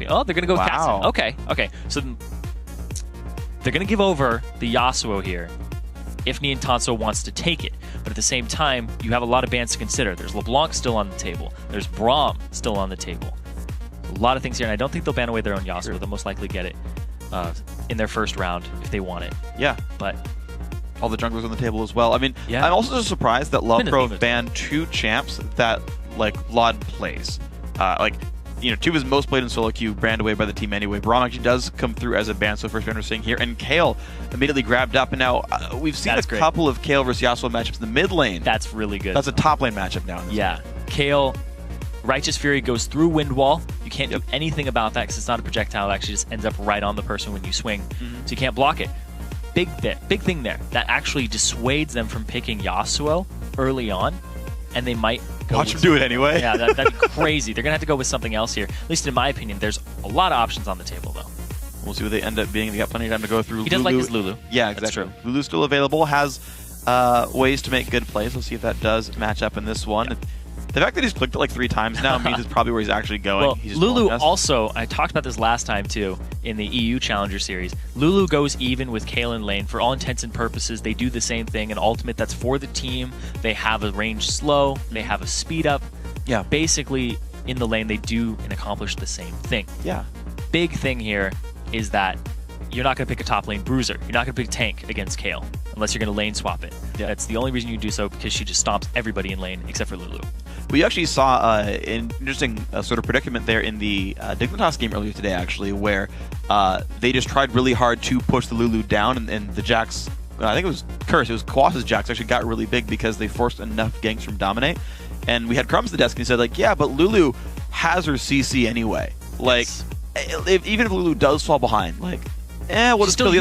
champion. Oh, they're going to go with Katzen. Okay, okay. So they're going to give over the Yasuo here if Nian Tanso wants to take it. But at the same time, you have a lot of bans to consider. There's LeBlanc still on the table. There's Braum still on the table. A lot of things here, and I don't think they'll ban away their own Yasuo. They'll most likely get it in their first round if they want it. Yeah. But all the junglers on the table as well. I mean, I'm also just surprised that LoLPro banned 2 champs that, like, Laud plays. Like, you know, 2 of his most played in solo queue, banned away by the team anyway. Braum actually does come through as a ban, so first ban we're seeing here. And Kayle immediately grabbed up, and now we've seen couple of Kayle versus Yasuo matchups in the mid lane. That's really good. That's a top lane matchup now. Yeah. Kayle, Righteous Fury goes through Wind Wall. You can't do anything about that because it's not a projectile. It actually just ends up right on the person when you swing. So you can't block it. Big thing there. That actually dissuades them from picking Yasuo early on, and they might go watch him do it anyway. Yeah, that'd be crazy. They're going to have to go with something else here. At least in my opinion, there's a lot of options on the table, though. We'll see what they end up being. They got plenty of time to go through. He does like his Lulu. Yeah, exactly. That's true. Lulu's still available, has ways to make good plays. We'll see if that does match up in this one. Yeah. The fact that he's clicked it like 3 times now means it's probably where he's actually going. Well, Lulu also, I talked about this last time too, in the EU Challenger Series. Lulu goes even with Kayle in lane. For all intents and purposes, they do the same thing. An ultimate that's for the team. They have a range slow. They have a speed up. Yeah. Basically, in the lane, they do and accomplish the same thing. Yeah. Big thing here is that you're not going to pick a top lane bruiser. You're not going to pick a tank against Kayle unless you're going to lane swap it. Yeah. That's the only reason you do so, because she just stomps everybody in lane except for Lulu. We actually saw an interesting sort of predicament there in the Dignitas game earlier today, actually, where they just tried really hard to push the Lulu down, and the Jax, I think it was Curse, it was Kawas's Jax, actually got really big because they forced enough ganks from Dominate. And we had Crumbs at the desk, and he said, like, yeah, but Lulu has her CC anyway. Like, even if Lulu does fall behind, like, we'll just kill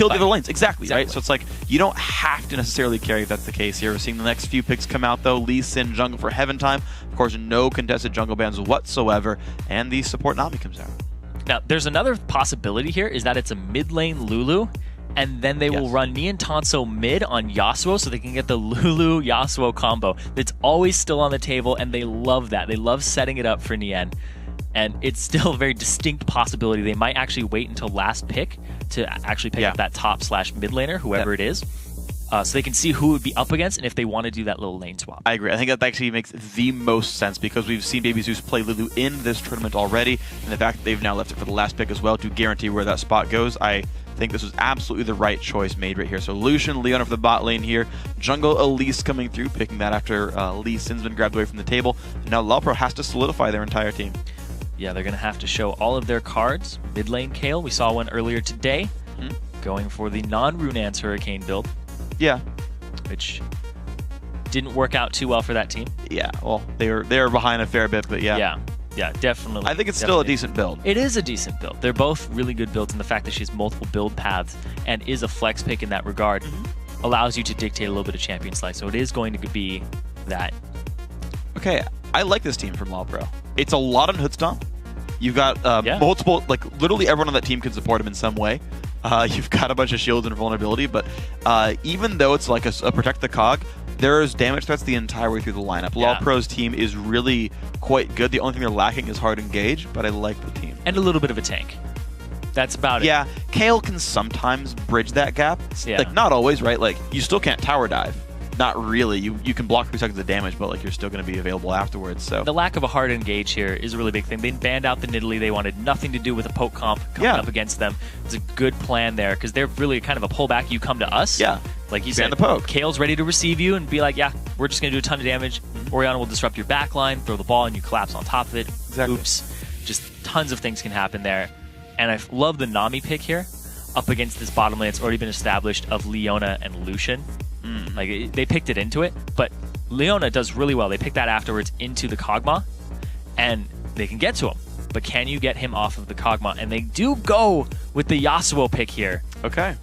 the other lanes. Exactly, right? So it's like, you don't have to necessarily carry if that's the case here. We're seeing the next few picks come out, though. Lee Sin jungle for Heaven Time. Of course, no contested jungle bans whatsoever. And the support Nami comes out. Now, there's another possibility here, is that it's a mid lane Lulu, and then they will run Nian Tanso mid on Yasuo so they can get the Lulu-Yasuo combo. That's always still on the table, and they love that. They love setting it up for Nian. And it's still a very distinct possibility. They might actually wait until last pick to actually pick up that top/mid laner, whoever it is, so they can see who it would be up against and if they want to do that little lane swap. I agree. I think that actually makes the most sense because we've seen Baby Zeus play Lulu in this tournament already, and the fact that they've now left it for the last pick as well to guarantee where that spot goes, I think this was absolutely the right choice made right here. So Lucian, Leona for the bot lane here. Jungle Elise coming through, picking that after Lee Sin's been grabbed away from the table. And now LoLPro has to solidify their entire team. Yeah, they're going to have to show all of their cards. Mid lane Kayle, we saw one earlier today, going for the non-Runance Hurricane build. Yeah. Which didn't work out too well for that team. Yeah, well, they were behind a fair bit, but yeah. Yeah, definitely. I think it's still a decent build. It is a decent build. They're both really good builds, and the fact that she has multiple build paths and is a flex pick in that regard allows you to dictate a little bit of champion slice. So it is going to be that. Okay, I like this team from LoLPro. It's a lot on Hoodstomp. You've got multiple, like literally everyone on that team can support him in some way. You've got a bunch of shields and vulnerability, but even though it's like a protect the cog, there's damage threats the entire way through the lineup. LoLPro's team is really quite good. The only thing they're lacking is hard engage, but I like the team. And a little bit of a tank. That's about it. Yeah, Kayle can sometimes bridge that gap. Like, not always, right? Like, you still can't tower dive. Not really. You can block 3 seconds of damage, but like you're still going to be available afterwards. So the lack of a hard engage here is a really big thing. They banned out the Nidalee. They wanted nothing to do with a poke comp coming up against them. It's a good plan there because they're really kind of a pullback. You come to us. Yeah. Like you said, the poke. Kayle's ready to receive you and be like, yeah, we're just going to do a ton of damage. Orianna will disrupt your backline, throw the ball, and you collapse on top of it. Exactly. Oops. Just tons of things can happen there. And I love the Nami pick here up against this bottom lane that's already been established of Leona and Lucian. Like, they picked it into it, but Leona does really well. They pick that afterwards into the Kog'Maw, and they can get to him. But can you get him off of the Kog'Maw? And they do go with the Yasuo pick here. Okay.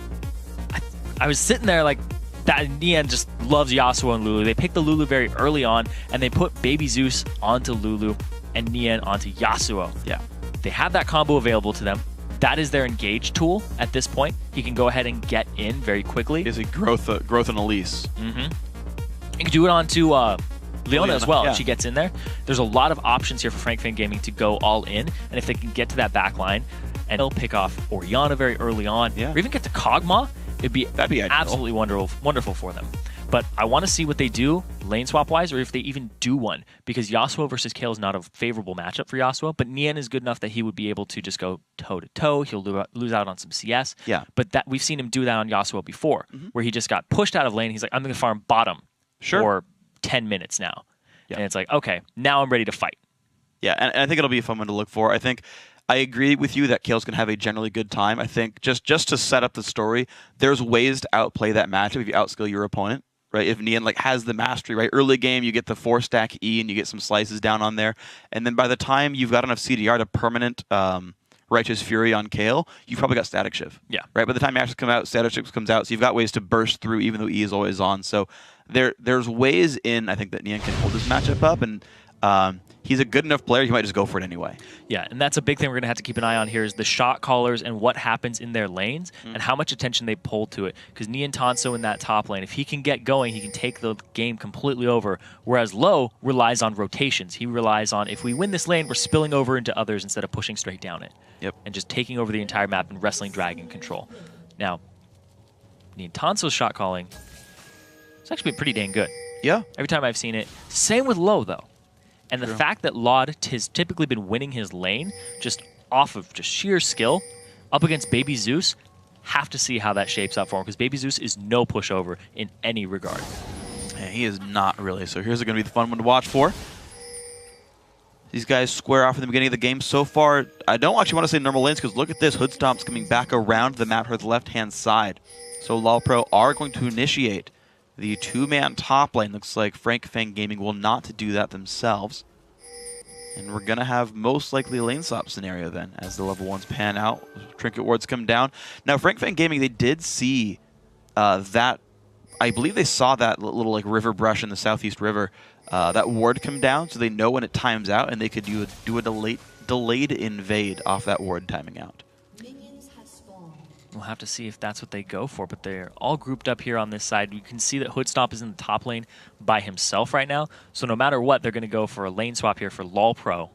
I was sitting there like, that Nian just loves Yasuo and Lulu. They picked the Lulu very early on, and they put Baby Zeus onto Lulu and Nian onto Yasuo. Yeah. They have that combo available to them. That is their engage tool at this point. He can go ahead and get in very quickly. Is a growth and Elise. You can do it onto Leona as well, yeah. if she gets in there. There's a lot of options here for Frank Fang Gaming to go all in, and if they can get to that back line, and they'll pick off Orianna very early on, or even get to Kog'Maw, that'd be absolutely wonderful for them. But I want to see what they do lane swap wise, or if they even do one, because Yasuo versus Kayle is not a favorable matchup for Yasuo, but Nian is good enough that he would be able to just go toe to toe. He'll lose out on some CS. But that we've seen him do that on Yasuo before, where he just got pushed out of lane. He's like, I'm going to farm bottom for 10 minutes now. And it's like, okay, now I'm ready to fight. Yeah, and I think it'll be a fun one to look for. I think I agree with you that Kayle's going to have a generally good time. I think just to set up the story, there's ways to outplay that matchup if you outskill your opponent. Right, if Nian has the mastery, right, early game you get the 4-stack E and you get some slices down on there, and then by the time you've got enough CDR to permanent Righteous Fury on Kayle, you've probably got Static Shiv. Right, by the time Ashes come out, Static Shiv comes out, so you've got ways to burst through even though E is always on. So there's ways in, I think, that Nian can hold this matchup up, and he's a good enough player, he might just go for it anyway. Yeah, and that's a big thing we're going to have to keep an eye on here is the shot callers and what happens in their lanes and how much attention they pull to it. Because Niantanso in that top lane, if he can get going, he can take the game completely over, whereas Lo relies on rotations. He relies on, if we win this lane, we're spilling over into others instead of pushing straight down it. And just taking over the entire map and wrestling dragon control. Now, Niantanso's shot calling, it's actually been pretty dang good. Every time I've seen it. Same with Lo, though. And the fact that Laud has typically been winning his lane just off of just sheer skill up against Baby Zeus, have to see how that shapes up for him, because Baby Zeus is no pushover in any regard. Yeah, he is not really. So here's going to be the fun one to watch for. These guys square off in the beginning of the game. So far, I don't actually want to say normal lanes, because look at this. Hood Stomp's coming back around the map her left-hand side. So LoLPro are going to initiate the two-man top lane. Looks like Frank Fang Gaming will not do that themselves. And we're going to have most likely a lane swap scenario then as the level 1s pan out. Trinket wards come down. Now, Frank Fang Gaming, they did see that. I believe they saw that little river brush in the Southeast River, that ward come down, so they know when it times out, and they could do a delayed invade off that ward timing out. We'll have to see if that's what they go for, but they're all grouped up here on this side. You can see that Hoodstomp is in the top lane by himself right now, so no matter what, they're going to go for a lane swap here for LoLPro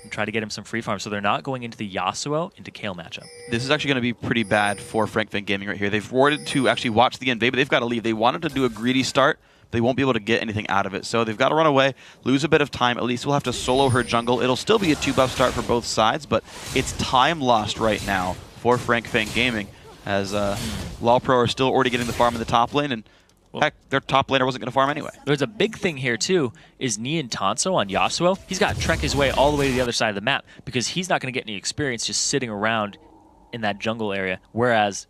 and try to get him some free farm, so they're not going into the Yasuo into Kayle matchup. This is actually going to be pretty bad for Frank Fang Gaming right here. They've warded to actually watch the invade, but they've got to leave. They wanted to do a greedy start. They won't be able to get anything out of it, so they've got to run away, lose a bit of time. At least we'll have to solo her jungle. It'll still be a 2-buff start for both sides, but it's time lost right now for Frank Fang Gaming, as LoLPro are still already getting the farm in the top lane, and heck, their top laner wasn't going to farm anyway. There's a big thing here, too, is Niantanso on Yasuo. He's got to trek his way all the way to the other side of the map, because he's not going to get any experience just sitting around in that jungle area, whereas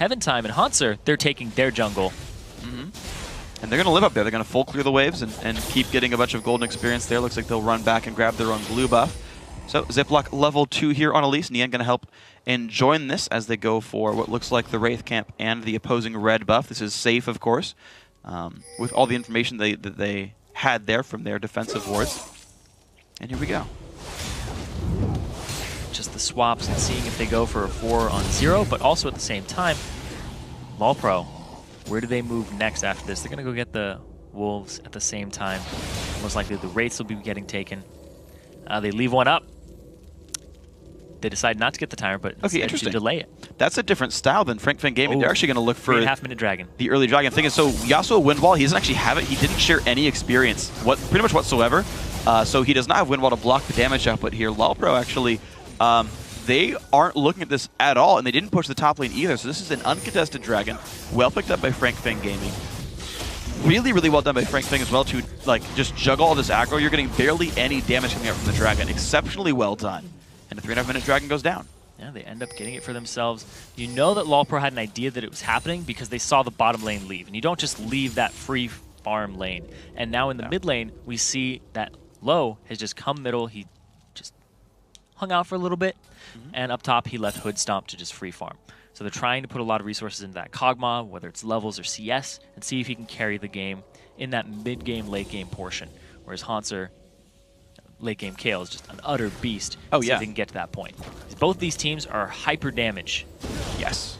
Heaventime and Hauntzer, they're taking their jungle. And they're going to live up there. They're going to full clear the waves and keep getting a bunch of golden experience there. Looks like they'll run back and grab their own blue buff. So Ziploc level 2 here on Elise. Nian going to help and join this as they go for what looks like the Wraith Camp and the opposing red buff. This is safe, of course, with all the information that they had there from their defensive wards. And here we go. Just the swaps and seeing if they go for a 4-on-0, but also at the same time, LoLPro, where do they move next after this? They're going to go get the Wolves at the same time. Most likely the Wraiths will be getting taken. They leave one up. They decide not to get the timer, but instead to delay it. That's a different style than Frank Fang Gaming. They're actually going to look for 3.5-minute dragon. The early dragon. Thing is, so Yasuo Windwall, he doesn't actually have it. He didn't share any experience, pretty much whatsoever. So he does not have Windwall to block the damage output here. LoLPro actually, they aren't looking at this at all, and they didn't push the top lane either. So this is an uncontested dragon, well picked up by Frank Fang Gaming. Really, really well done by Frank Fang as well to just juggle all this aggro. You're getting barely any damage coming out from the dragon. Exceptionally well done. And a 3.5-minute dragon goes down. Yeah, they end up getting it for themselves. You know that LoLPro had an idea that it was happening because they saw the bottom lane leave. And you don't just leave that free farm lane. And now in the mid lane, we see that Lo has just come middle. He just hung out for a little bit. And up top, he left Hoodstomp to just free farm. So they're trying to put a lot of resources into that Kog'Maw, whether it's levels or CS, and see if he can carry the game in that mid-game, late-game portion. Whereas Hauntzer, late-game Kayle is just an utter beast. Oh, see yeah. if they can get to that point. Both these teams are hyper damage. Yes.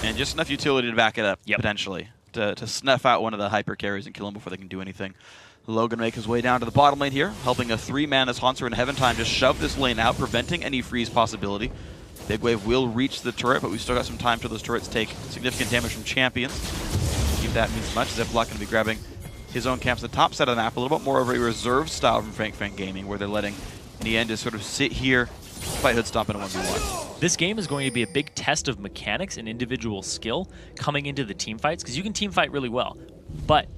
And just enough utility to back it up, potentially, to snuff out one of the hyper carries and kill him before they can do anything. Logan make his way down to the bottom lane here, helping a 3-man as Haunter and Heaven Time just shove this lane out, preventing any freeze possibility. Big Wave will reach the turret, but we've still got some time till those turrets take significant damage from champions. Keep that means much. Ziploc going to be grabbing his own camps at the top side of the map, a little bit more of a reserve style from Fang Gaming, where they're letting Nien just sort of sit here, fight Hoodstomp in a 1v1. This game is going to be a big test of mechanics and individual skill coming into the team fights, because you can team fight really well, but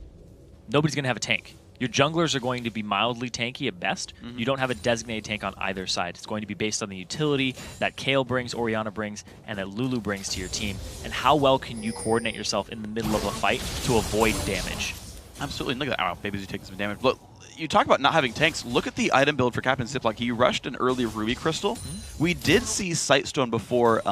nobody's going to have a tank. Your junglers are going to be mildly tanky at best. You don't have a designated tank on either side. It's going to be based on the utility that Kayle brings, Orianna brings, and that Lulu brings to your team, and how well can you coordinate yourself in the middle of a fight to avoid damage. Absolutely. Look at that. Oh, Baby's taking some damage. But you talk about not having tanks. Look at the item build for Captain Ziploc. He rushed an early Ruby Crystal. We did see Sightstone before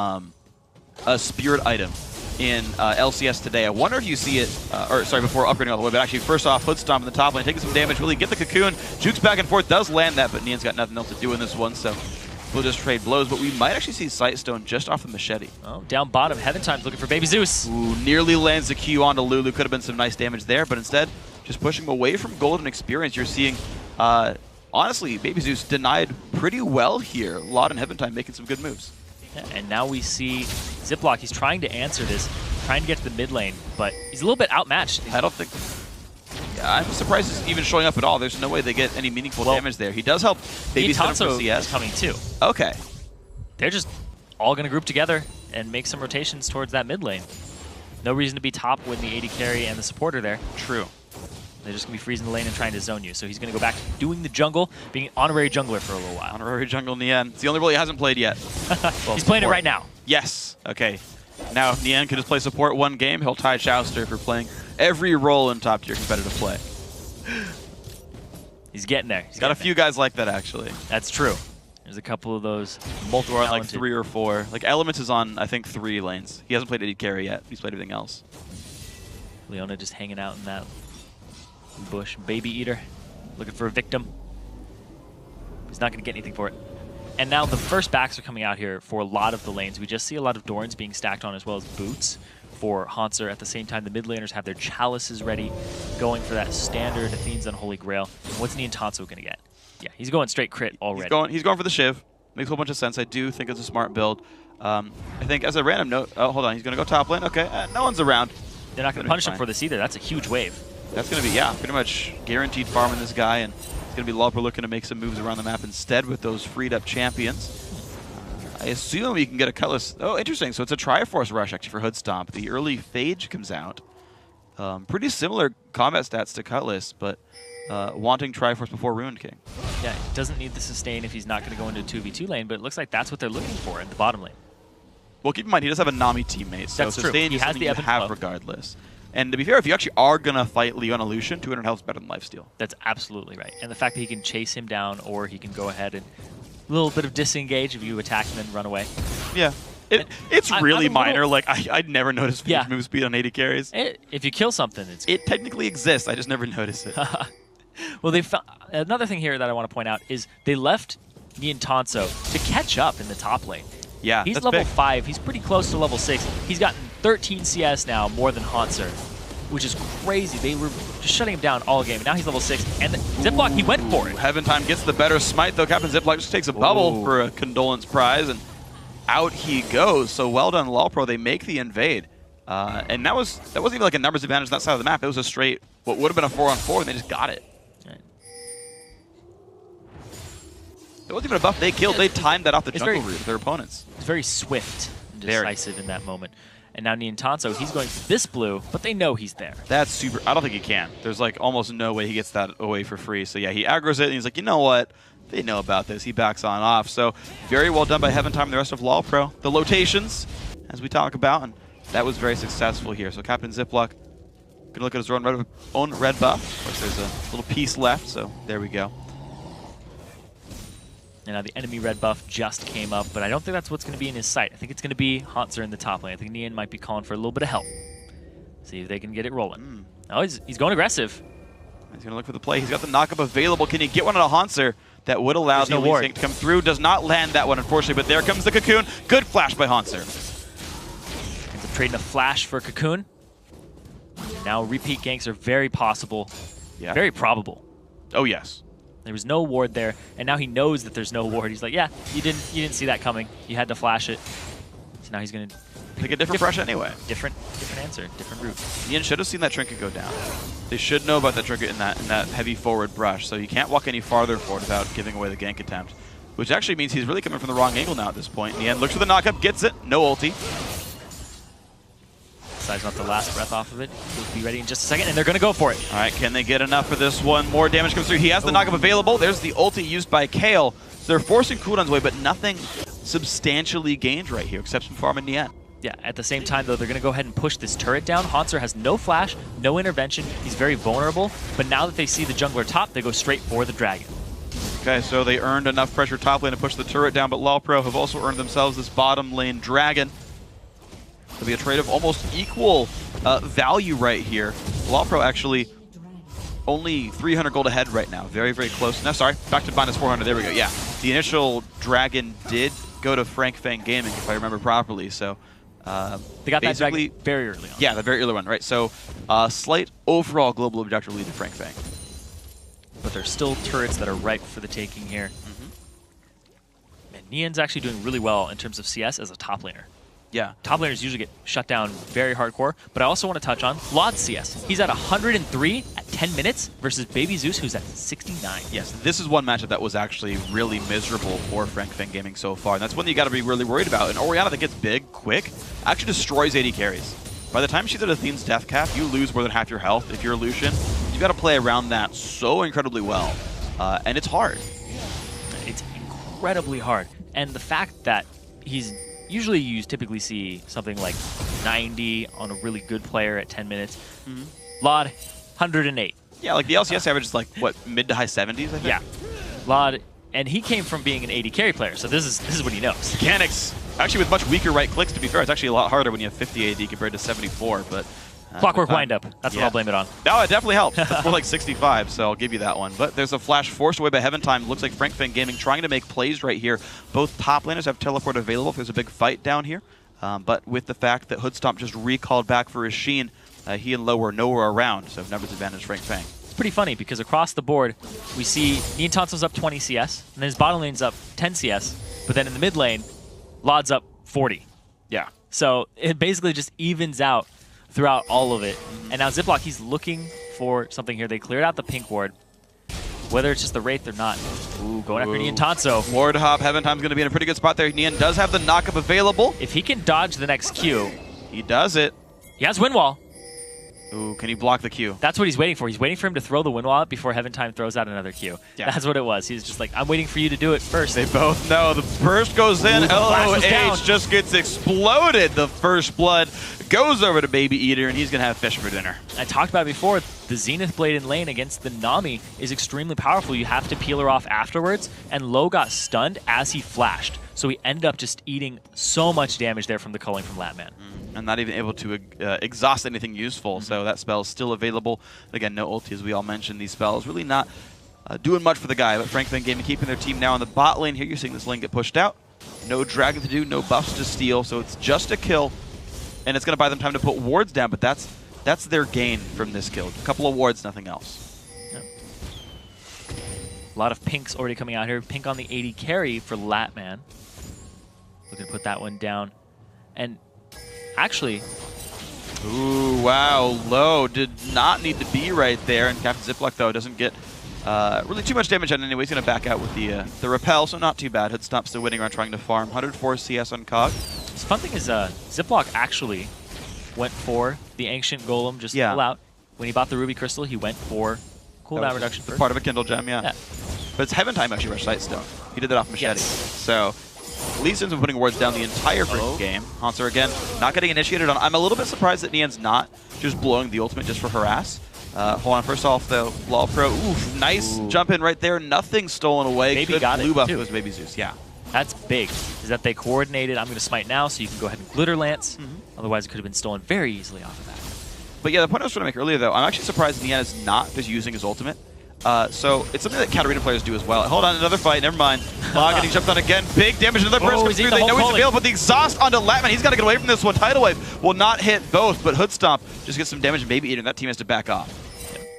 a Spirit item in LCS today. I wonder if you see it, or sorry, before upgrading all the way, but actually first off, Hoodstomp in the top lane, taking some damage. Will he get the Cocoon? Jukes back and forth, does land that, but Nian's got nothing else to do in this one, so we'll just trade blows. But we might actually see Sightstone just off the machete. Oh, down bottom, Heaven Time's looking for Baby Zeus. Ooh, nearly lands the Q onto Lulu. Could have been some nice damage there, but instead, just pushing him away from golden experience. You're seeing, honestly, Baby Zeus denied pretty well here. Lot and Heaven Time making some good moves. Yeah, and now we see Ziploc. He's trying to answer this, trying to get to the mid lane, but he's a little bit outmatched. I don't think... Yeah, I'm surprised he's even showing up at all. There's no way they get any meaningful damage there. He does help Baby set up for CS. Is coming too. Okay. They're just all going to group together and make some rotations towards that mid lane. No reason to be top when the AD carry and the support are there. True. They're just going to be freezing the lane and trying to zone you. So he's going to go back to doing the jungle, being an honorary jungler for a little while. Honorary jungle Nien. It's the only role he hasn't played yet. Well, he's playing it right now. Yes. Okay. Now, if Nien can just play support one game, he'll tie Chouster for playing every role in top-tier competitive play. He's getting there. He's got a few guys like that, actually. That's true. There's a couple of those multiple like 3 or 4. Like, Elements is on, I think, 3 lanes. He hasn't played AD carry yet. He's played everything else. Leona just hanging out in that bush. Baby Eater, looking for a victim. He's not going to get anything for it. And now the first backs are coming out here for a lot of the lanes. We just see a lot of Dorans being stacked on, as well as boots for Haunter. At the same time, the mid laners have their chalices ready, going for that standard Athene's Unholy Grail. And what's Niantanso going to get? Yeah, he's going straight crit already. He's going for the Shiv. Makes a whole bunch of sense. I do think it's a smart build. I think as a random note, oh, hold on, he's going to go top lane. Okay, no one's around. They're not going to punish him for this either. That's a huge wave. That's going to be, yeah, pretty much guaranteed farming this guy, and it's going to be LoLPro looking to make some moves around the map instead with those freed up champions. I assume you can get a Cutlass. Oh, interesting. So it's a Triforce rush actually for Hoodstomp. The early Phage comes out. Pretty similar combat stats to Cutlass, but wanting Triforce before Ruined King. Yeah, he doesn't need the sustain if he's not going to go into a 2v2 lane, but it looks like that's what they're looking for in the bottom lane. Well, keep in mind, he does have a Nami teammate, so that's sustain is something you have regardless. And to be fair, if you actually are going to fight Leona Lucian, 200 health is better than lifesteal. That's absolutely right. And the fact that he can chase him down, or he can go ahead and a little bit of disengage if you attack him and run away. Yeah. It's really minor. Like, I'd never noticed Phage move speed on 80 carries. If you kill something, it technically exists. I just never noticed it. Well, they found another thing here that I want to point out is they left Niantanso to catch up in the top lane. Yeah, he's level 5. He's pretty close to level 6. He's gotten 13 CS now, more than Haunter, which is crazy. They were just shutting him down all game. Now he's level 6, and Ziploc, he went for it. Heaven Time gets the better smite, though. Captain Ziploc just takes a bubble for a condolence prize, and out he goes. So well done, LoLPro. They make the invade. And that wasn't even like a numbers advantage on that side of the map. It was a straight, what would have been a 4-on-4, and they just got it. It wasn't even a buff they killed. They timed that off the jungle route of their opponents. It's very swift and decisive in that moment. And now Niantanso, he's going for this blue, but they know he's there. That's super. I don't think he can. There's like almost no way he gets that away for free. So yeah, he aggroes it, and he's like, you know what? They know about this. He backs on off. So very well done by Heaven Time and the rest of LoLPro. The lotations, as we talk about, and that was very successful here. So Captain Ziploc can look at his own red buff. Of course, there's a little piece left, so there we go. And now the enemy red buff just came up, but I don't think that's what's going to be in his sight. I think it's going to be Haunter in the top lane. I think Nien might be calling for a little bit of help. See if they can get it rolling. Oh, he's going aggressive. He's going to look for the play. He's got the knockup available. Can he get one on a Haunter that would allow the Elite Sync to come through? Does not land that one, unfortunately, but there comes the Cocoon. Good flash by Haunter. Ends up trading a flash for Cocoon. Now repeat ganks are very possible, very probable. Oh, yes. There was no ward there, and now he knows that there's no ward. He's like, yeah, you didn't see that coming. You had to flash it. So now he's going to pick a different brush anyway. Different answer, different route. Nian should have seen that trinket go down. They should know about that trinket in that heavy forward brush, so you can't walk any farther forward without giving away the gank attempt, which actually means he's really coming from the wrong angle now at this point. Nian looks for the knockup, gets it, no ulti. Decides not the last breath off of it. He'll be ready in just a second, and they're going to go for it. All right, can they get enough for this one? More damage comes through. He has the knockup available. There's the ulti used by Kale. So they're forcing cooldowns away, but nothing substantially gained right here, except some farm in Nian. Yeah, at the same time, though, they're going to go ahead and push this turret down. Hauntzer has no flash, no intervention. He's very vulnerable. But now that they see the jungler top, they go straight for the dragon. Okay, so they earned enough pressure top lane to push the turret down, but LoLPro have also earned themselves this bottom lane dragon. It'll be a trade of almost equal value right here. LoLPro actually only 300 gold ahead right now. Very, very close. No, sorry, back to minus 400. There we go. Yeah, the initial dragon did go to Fang Gaming, if I remember properly. So they got that dragon very early on. Yeah, the very early one, right? So slight overall global objective lead to Fang. But there's still turrets that are ripe for the taking here. And Nian's actually doing really well in terms of CS as a top laner. Yeah. Top laners usually get shut down very hardcore, but I also want to touch on Lod's CS. He's at 103 at 10 minutes versus Baby Zeus, who's at 69. Yes, this is one matchup that was actually really miserable for Fang Gaming so far, and that's one you got to be really worried about. And Orianna that gets big, quick, actually destroys AD carries. By the time she's at Athene's death cap, you lose more than half your health. If you're a Lucian, you got to play around that so incredibly well, and it's hard. It's incredibly hard. And the fact that he's usually you typically see something like 90 on a really good player at 10 minutes. Lod, 108. Yeah, like the LCS average is like, what, mid to high 70s, I think? Yeah. Lod, and he came from being an AD carry player, so this is what he knows. Mechanics, actually with much weaker right clicks, to be fair. It's actually a lot harder when you have 50 AD compared to 74, but... Clockwork windup. That's what I'll blame it on. No, it definitely helps. That's more like 65, so I'll give you that one. But there's a flash forced away by Heaven Time. Looks like Fang Gaming trying to make plays right here. Both top laners have teleport available if there's a big fight down here. But with the fact that Hoodstomp just recalled back for his Sheen, he and Low were nowhere around, so numbers advantage Fang. It's pretty funny because across the board, we see Nian Tonso's up 20 CS, and then his bottom lane's up 10 CS, but then in the mid lane, Lod's up 40. Yeah. So it basically just evens out throughout all of it. And now Ziploc, he's looking for something here. They cleared out the pink ward. Whether it's just the Wraith or not. Ooh, going after Nian Tonso. Ward hop, Heaven Time's going to be in a pretty good spot there. Nian does have the knockup available. If he can dodge the next Q. He does it. He has wind wall. Ooh, can he block the Q? That's what he's waiting for. He's waiting for him to throw the wind wall out before Heaven Time throws out another Q. Yeah. That's what it was. He's just like, I'm waiting for you to do it first. They both know. The burst goes in. LOH just gets exploded. The first blood goes over to Baby Eater, and he's going to have fish for dinner. I talked about it before. The Zenith Blade in lane against the Nami is extremely powerful. You have to peel her off afterwards, and Low got stunned as he flashed. So he ended up just eating so much damage there from the culling from Latman. And not even able to exhaust anything useful, so that spell is still available. Again, no ulti, as we all mentioned. These spells really not doing much for the guy, but Fang Gaming keeping their team now on the bot lane here. You're seeing this lane get pushed out. No dragon to do, no buffs to steal, so it's just a kill. And it's going to buy them time to put wards down, but that's their gain from this kill. A couple of wards, nothing else. Yep. A lot of pinks already coming out here. Pink on the 80 carry for Latman. Looking to put that one down. And actually... Ooh, wow. Low did not need to be right there. And Captain Ziploc, though, doesn't get really too much damage on anyway. He's going to back out with the repel, so not too bad. Hoodstomp still winning around trying to farm. 104 CS on COG. The fun thing is Ziploc actually went for the Ancient Golem just full out. When he bought the Ruby Crystal, he went for cooldown reduction first. Part of a Kindle Gem, yeah. But it's Heaven Time actually rushed Sight Stone. He did that off Machete. So Lee Sin's been putting wards down the entire first game. Hauntzer again, not getting initiated on. I'm a little bit surprised that Nian's not just blowing the ultimate just for harass. Hold on, first off, though, LoLPro, oof, nice jump in right there. Nothing stolen away. Baby Good got blue it, buff too. was Baby Zeus, yeah. That's big, is that they coordinated, I'm going to smite now, so you can go ahead and Glitter Lance. Otherwise, it could have been stolen very easily off of that. But yeah, the point I was trying to make earlier, though, I'm actually surprised Nian is not just using his ultimate. So it's something that Katarina players do as well. Hold on, another fight. Never mind. Log getting jumped on again. Big damage. Another burst comes through. They know he's available, but the exhaust onto Latman. He's got to get away from this one. Tidal Wave will not hit both, but Hood Stomp just gets some damage. And Baby Eater, and that team has to back off.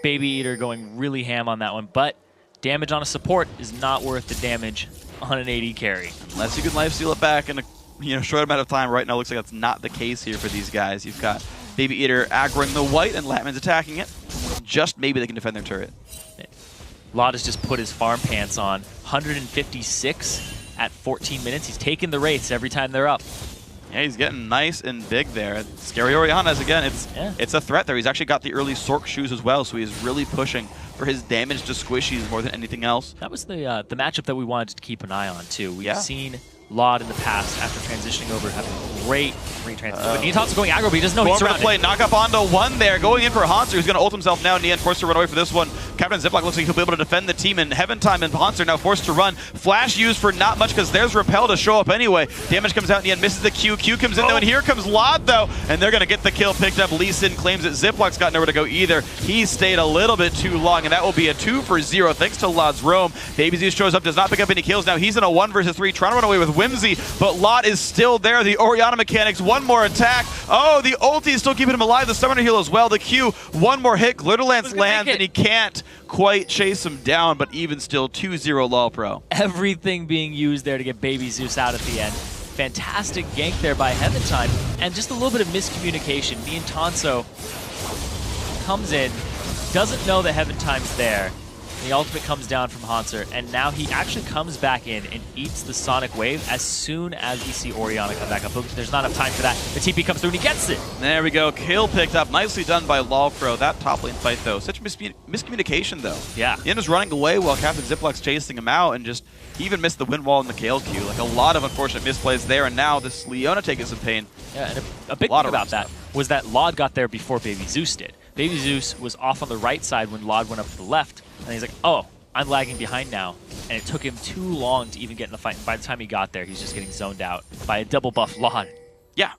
Baby Eater going really ham on that one, but damage on a support is not worth the damage on an AD carry. Unless you can lifesteal it back in a short amount of time. Right now, looks like that's not the case here for these guys. You've got Baby Eater aggroing the white, and Latman's attacking it. Just maybe they can defend their turret. Lod has just put his farm pants on. 156 at 14 minutes. He's taking the wraiths every time they're up. Yeah, he's getting nice and big there. Scary Oriana's again. It's a threat there. He's actually got the early Sork shoes as well, so he's really pushing for his damage to squishies more than anything else. That was the matchup that we wanted to keep an eye on too. We've seen Lod in the past after transitioning over having great transition. But Neon's going aggro, but he doesn't know he's surrounded. Play, knock up onto one there, going in for Hanser, who's going to ult himself now. Nian forced to run away for this one. Captain Ziploc looks like he'll be able to defend the team, and Heaven Time and Hanser now forced to run. Flash used for not much because there's Repel to show up anyway. Damage comes out, Nian misses the Q. Q comes in though, and here comes Lod though, and they're going to get the kill picked up. Lee Sin claims that Ziploc's got nowhere to go either. He stayed a little bit too long, and that will be a 2 for 0 thanks to Lod's roam. Baby Zeus shows up, does not pick up any kills. Now he's in a 1 versus 3, trying to run away with Whimsy, but Lod is still there. The Oriana mechanics, one more attack. Oh, the ulti is still keeping him alive. The summoner heal as well. The Q, one more hit. Glitterlance lands, and he can't quite chase him down, but even still 2-0 LoLPro. Everything being used there to get Baby Zeus out at the end. Fantastic gank there by Heaven Time, and just a little bit of miscommunication. Neontanso comes in, doesn't know that Heaven Time's there. The ultimate comes down from Hanser, and now he actually comes back in and eats the Sonic Wave as soon as we see Oriana come back up. There's not enough time for that. The TP comes through and he gets it. There we go. Kill picked up. Nicely done by LoLPro. That top lane fight, though. Such miscommunication, though. Yeah. Ian was running away while Captain Ziploc's chasing him out, and just he even missed the wind wall in the KL queue. Like a lot of unfortunate misplays there, and now this Leona taking some pain. Yeah, and a big thing about that was that Lod got there before Baby Zeus did. Baby Zeus was off on the right side when Lod went up to the left, and he's like, oh, I'm lagging behind now, and it took him too long to even get in the fight. And by the time he got there, he's just getting zoned out by a double buff Lod. Yeah,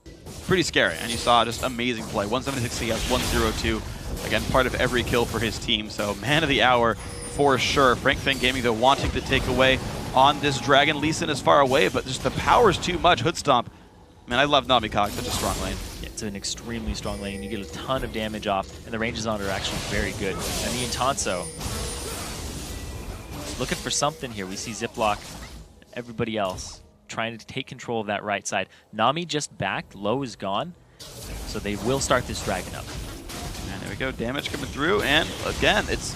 pretty scary. And you saw just amazing play. 176 CS, 102. Again, part of every kill for his team. So man of the hour for sure. Frank Fang Gaming, though, wanting to take away on this Dragon. Lee Sin is far away, but just the power is too much. Hood Stomp. Man, I love Namikog, such a strong lane. Yeah, it's an extremely strong lane. You get a ton of damage off, and the ranges on it are actually very good. And Neontanso looking for something here. We see Ziploc, everybody else trying to take control of that right side. Nami just backed, Low is gone, so they will start this dragon up. And there we go, damage coming through, and again, it's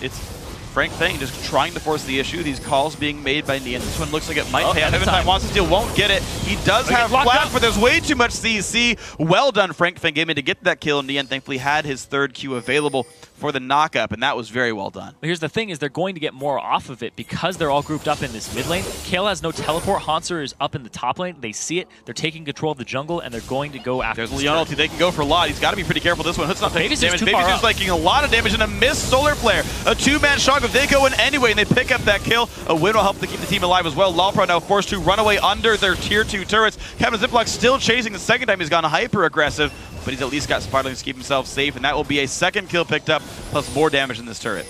Frank Fang just trying to force the issue. These calls being made by Nian. This one looks like it might pay out. Heaven Time wants to steal, won't get it. He does have flash, but there's way too much CC. Well done, Frank Fang Gaming, to get that kill. Nian thankfully had his third Q available for the knock-up, and that was very well done. But here's the thing, is they're going to get more off of it because they're all grouped up in this mid lane. Kayle has no teleport. Hanser is up in the top lane. They see it. They're taking control of the jungle, and they're going to go after There's Leon ulti. They can go for a lot. He's got to be pretty careful this one. Hood's not taking damage. Baby Zeus taking a lot of damage, and a missed solar flare. A two-man shock, but they go in anyway, and they pick up that kill. A win will help to keep the team alive as well. LoLPro now forced to run away under their tier 2 turrets. Captain Ziploc still chasing. The second time he's gone hyper-aggressive, but he's at least got Spiderlings to keep himself safe, and that will be a second kill picked up, plus more damage in this turret.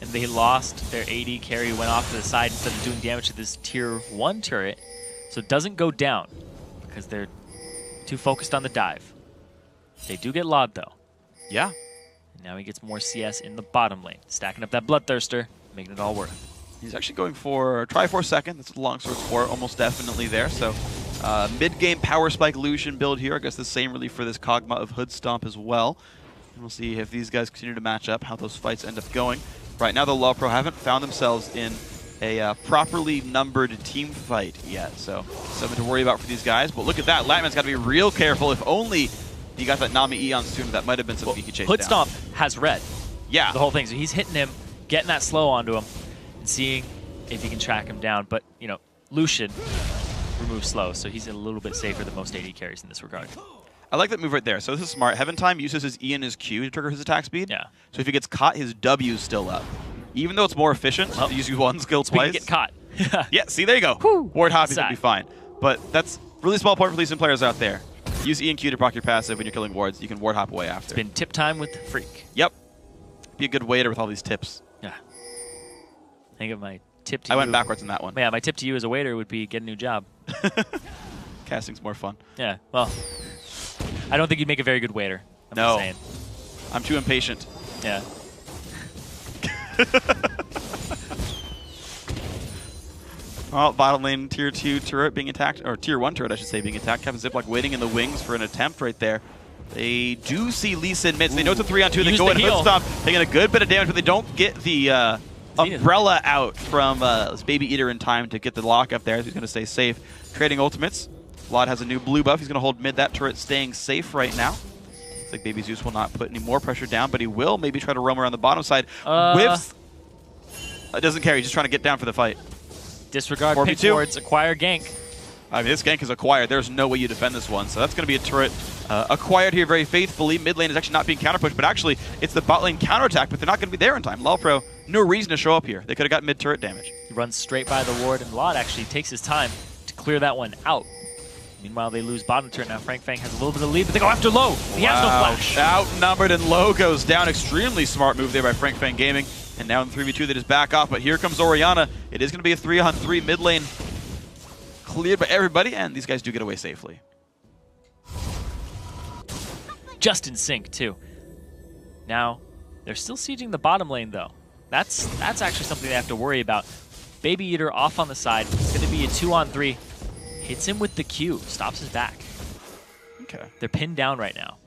And they lost their AD carry, went off to the side instead of doing damage to this tier 1 turret, so it doesn't go down because they're too focused on the dive. They do get Lod though. Yeah. And now he gets more CS in the bottom lane, stacking up that Bloodthirster, making it all worth. He's actually going for Triforce second. That's what the longsword's for, almost definitely there. So mid-game Power Spike Lucian build here. I guess the same really for this Kog'Maw of Hood Stomp as well. And we'll see if these guys continue to match up, how those fights end up going. Right now, the LoLPro haven't found themselves in a properly numbered team fight yet. So something to worry about for these guys. But look at that. Latman's got to be real careful. If only he got that Nami Eon soon, that might have been something he could chase Hood down. Stomp has red. Yeah. The whole thing. So he's hitting him, getting that slow onto him, and seeing if he can track him down. But, you know, Lucian removes slow, so he's a little bit safer than most AD carries in this regard. I like that move right there. So this is smart. Heaven Time uses his E and his Q to trigger his attack speed. Yeah. So if he gets caught, his W is still up. Even though it's more efficient to use one skill twice. Get caught. Yeah, see, there you go. Whew. Ward Hoppy would be fine. But that's really small point for Lee Sin players out there. Use E and Q to proc your passive when you're killing wards. You can ward hop away after. It's been tip time with Freak. Yep. Be a good waiter with all these tips. Yeah. I think of my tip to you. I went backwards in that one. Yeah, my tip to you as a waiter would be get a new job. Casting's more fun. Yeah, well, I don't think you'd make a very good waiter. I'm just saying. I'm too impatient. Yeah. Well, bottom lane tier 2 turret being attacked, or tier 1 turret I should say being attacked. Kevin Ziploc waiting in the wings for an attempt right there. They do see Lee Sin mid. They know it's a 3-on-2. They go in hood stomp, taking a good bit of damage, but they don't get the umbrella out from this Baby Eater in time to get the lock up there. He's going to stay safe. Trading ultimates. Vlad has a new blue buff. He's going to hold mid. That turret staying safe right now. Looks like Baby Zeus will not put any more pressure down, but he will maybe try to roam around the bottom side. Whiffs. Doesn't care. He's just trying to get down for the fight. Disregard pick wards, acquire gank. I mean, this gank is acquired. There's no way you defend this one. So that's going to be a turret acquired here very faithfully. Mid lane is actually not being counterpushed, but actually it's the bot lane counterattack, but they're not going to be there in time. LoLPro, no reason to show up here. They could have got mid turret damage. He runs straight by the ward, and Lod actually takes his time to clear that one out. Meanwhile, they lose bottom turret. Now Frank Fang has a little bit of lead, but they go after Low. He has no flash. Outnumbered, and Low goes down. Extremely smart move there by Frank Fang Gaming. And now in 3v2, they just back off. But here comes Orianna. It is going to be a 3-on-3 mid lane. Cleared by everybody, and these guys do get away safely. Just in sync, too. Now, they're still sieging the bottom lane, though. That's actually something they have to worry about. Baby Eater off on the side. It's going to be a 2-on-3. Hits him with the Q. Stops his back. Okay. They're pinned down right now.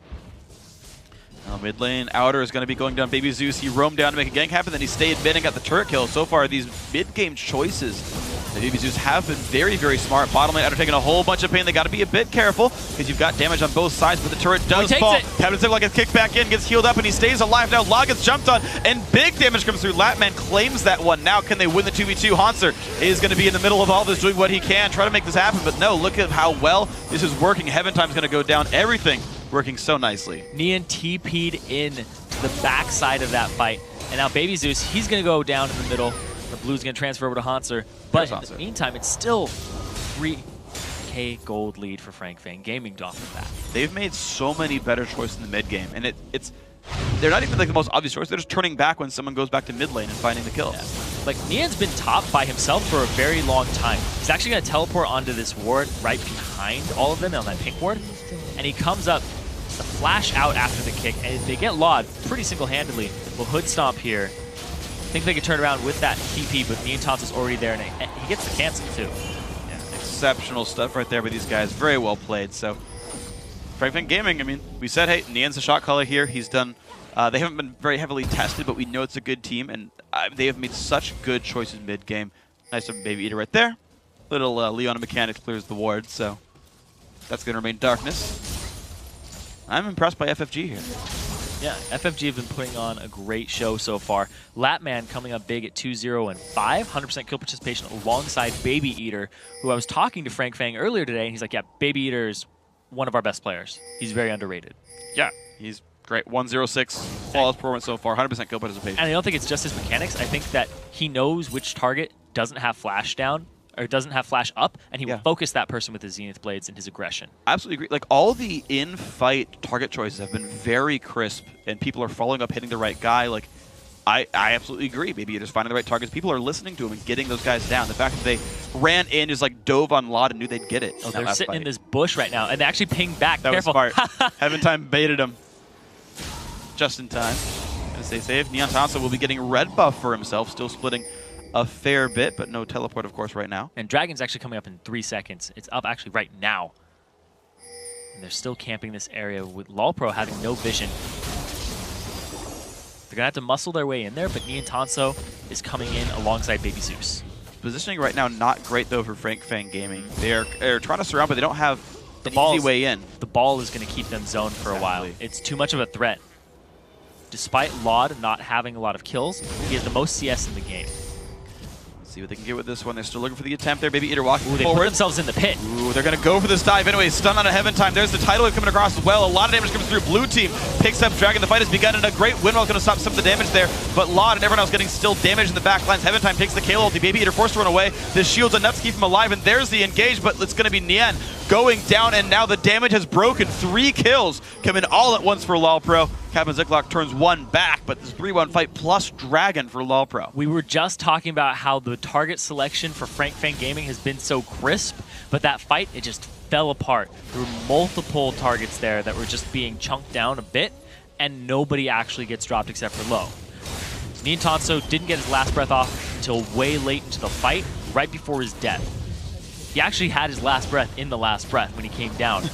Mid lane, Outer is going to be going down Baby Zeus. He roamed down to make a gank happen, then he stayed mid and got the turret kill. So far, these mid-game choices that Baby Zeus have been very, very smart. Bottom lane, Outer taking a whole bunch of pain. They got to be a bit careful because you've got damage on both sides, but the turret does fall. Captain Ziploc gets kicked back in, gets healed up, and he stays alive. Now Log gets jumped on, and big damage comes through. Latman claims that one. Now can they win the 2v2? Hanser is going to be in the middle of all this, doing what he can, try to make this happen, but no, look at how well this is working. Heaven Time's going to go down. Everything working so nicely. Nian TP'd in to the backside of that fight. And now Baby Zeus, he's going to go down in the middle. The blue's going to transfer over to Hanser. But in the meantime, it's still 3K gold lead for Frank Fang Gaming off of that. They've made so many better choices in the mid game. And they're not even like the most obvious choice. They're just turning back when someone goes back to mid lane and finding the kills. Yeah. Like, Nian's been top by himself for a very long time. He's actually going to teleport onto this ward right behind all of them on that pink ward. And he comes up, the flash out after the kick, and they get Lod pretty single-handedly. Will Hood Stomp here. I think they can turn around with that TP, but Nian Tons is already there, and he gets the cancel too. Yeah, exceptional stuff right there by these guys. Very well played. So, Frank Fang Gaming, I mean, we said, hey, Nian's a shot caller here. He's done, they haven't been very heavily tested, but we know it's a good team, and they have made such good choices mid-game. Nice of Baby Eater right there. Little Leona mechanics clears the ward, so that's going to remain darkness. I'm impressed by FFG here. Yeah, FFG have been putting on a great show so far. Latman coming up big at 2-0 and 5, 100% kill participation alongside Baby Eater, who I was talking to Frank Fang earlier today, and he's like, yeah, Baby Eater is one of our best players. He's very underrated. Yeah, he's great. 106, flawless performance so far, 100% kill participation. And I don't think it's just his mechanics. I think that he knows which target doesn't have flash down, or doesn't have flash up, and he will focus that person with his Zenith Blades and his aggression. Absolutely agree. Like, all the in-fight target choices have been very crisp, and people are following up, hitting the right guy. Like, I absolutely agree. Maybe you're just finding the right targets. People are listening to him and getting those guys down. The fact that they ran in, just like dove on Lod and knew they'd get it. Oh, they're sitting in this bush right now, and they actually pinged back. That Careful. was smart. Heaven Time baited him just in time. Gonna stay safe. Nian Tansa will be getting red buff for himself, still splitting a fair bit, but no teleport, of course, right now. And Dragon's actually coming up in 3 seconds. It's up actually right now. And they're still camping this area with LoLPro having no vision. They're going to have to muscle their way in there, but Nian Tanso is coming in alongside Baby Zeus. Positioning right now not great, though, for Frank Fang Gaming. They're trying to surround, but they don't have an easy way in. The ball is going to keep them zoned for a while. It's too much of a threat. Despite Lod not having a lot of kills, he has the most CS in the game. See what they can get with this one. They're still looking for the attempt there. Baby Eater walking forward. They put themselves in the pit. Ooh, they're going to go for this dive anyway. Stun on a Heaven Time. There's the tidal wave coming across as well. A lot of damage comes through. Blue team picks up Dragon. The fight has begun, and a great windmill is going to stop some of the damage there. But Lod and everyone else getting still damage in the back lines. Heaven Time takes the KO ulti. Baby Eater forced to run away. The shield's enough to keep him alive, and there's the engage, but it's going to be Nian going down, and now the damage has broken. 3 kills coming all at once for LoLPro. Captain Ziklock turns 1 back, but this 3-1 fight plus Dragon for LoLPro. We were just talking about how the target selection for Fang Gaming has been so crisp, but that fight, it just fell apart. There were multiple targets there that were just being chunked down a bit, and nobody actually gets dropped except for Low. Niantonso didn't get his last breath off until way late into the fight, right before his death. He actually had his last breath in the last breath when he came down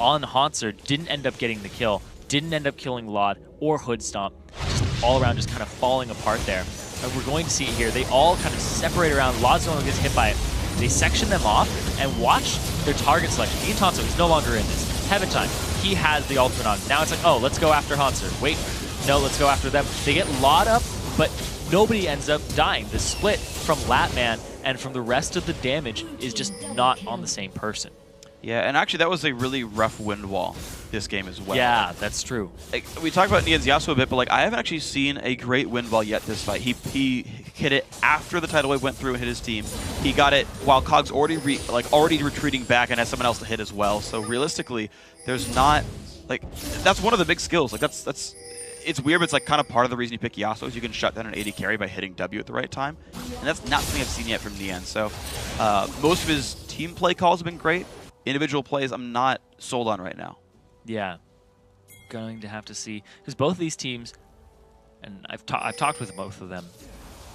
on Hauntzer, didn't end up getting the kill, didn't end up killing Laud or Hood Stomp, just all around just kind of falling apart there. And we're going to see it here. They all kind of separate around. Laud's the one who gets hit by it. They section them off and watch their target selection. Niantonso is no longer in this. Heaven Time, he has the ultimate on. Now it's like, oh, let's go after Hauntzer. Wait, no, let's go after them. They get Laud up, but nobody ends up dying. The split from Latman and from the rest of the damage is just not on the same person. Yeah, and actually that was a really rough wind wall this game as well. Yeah, that's true. Like, we talked about Nian's Yasuo a bit, but like I haven't actually seen a great wind wall yet this fight. He hit it after the tidal wave went through and hit his team. He got it while Cog's already retreating back and has someone else to hit as well. So realistically, there's not like that's one of the big skills. Like that's it's weird, but it's like kind of part of the reason you pick Yasuo is you can shut down an AD carry by hitting W at the right time, and that's not something I've seen yet from Nian. So most of his team play calls have been great. Individual plays, I'm not sold on right now. Yeah, going to have to see, because both of these teams, and I've talked with both of them,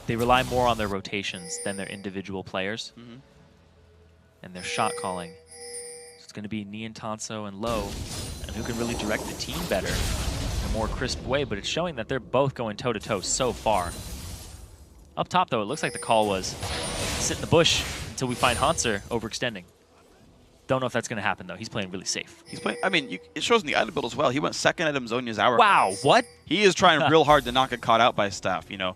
they rely more on their rotations than their individual players and their shot calling. So it's going to be Niantonso and Low, and who can really direct the team better in a more crisp way. But it's showing that they're both going toe to toe so far. Up top, though, it looks like the call was sit in the bush until we find Hauntzer overextending. Don't know if that's going to happen, though. He's playing really safe. He's playing. I mean, it shows in the item build as well. He went second at Zonia's hour. Wow, what? He is trying real hard to not get caught out by staff. You know,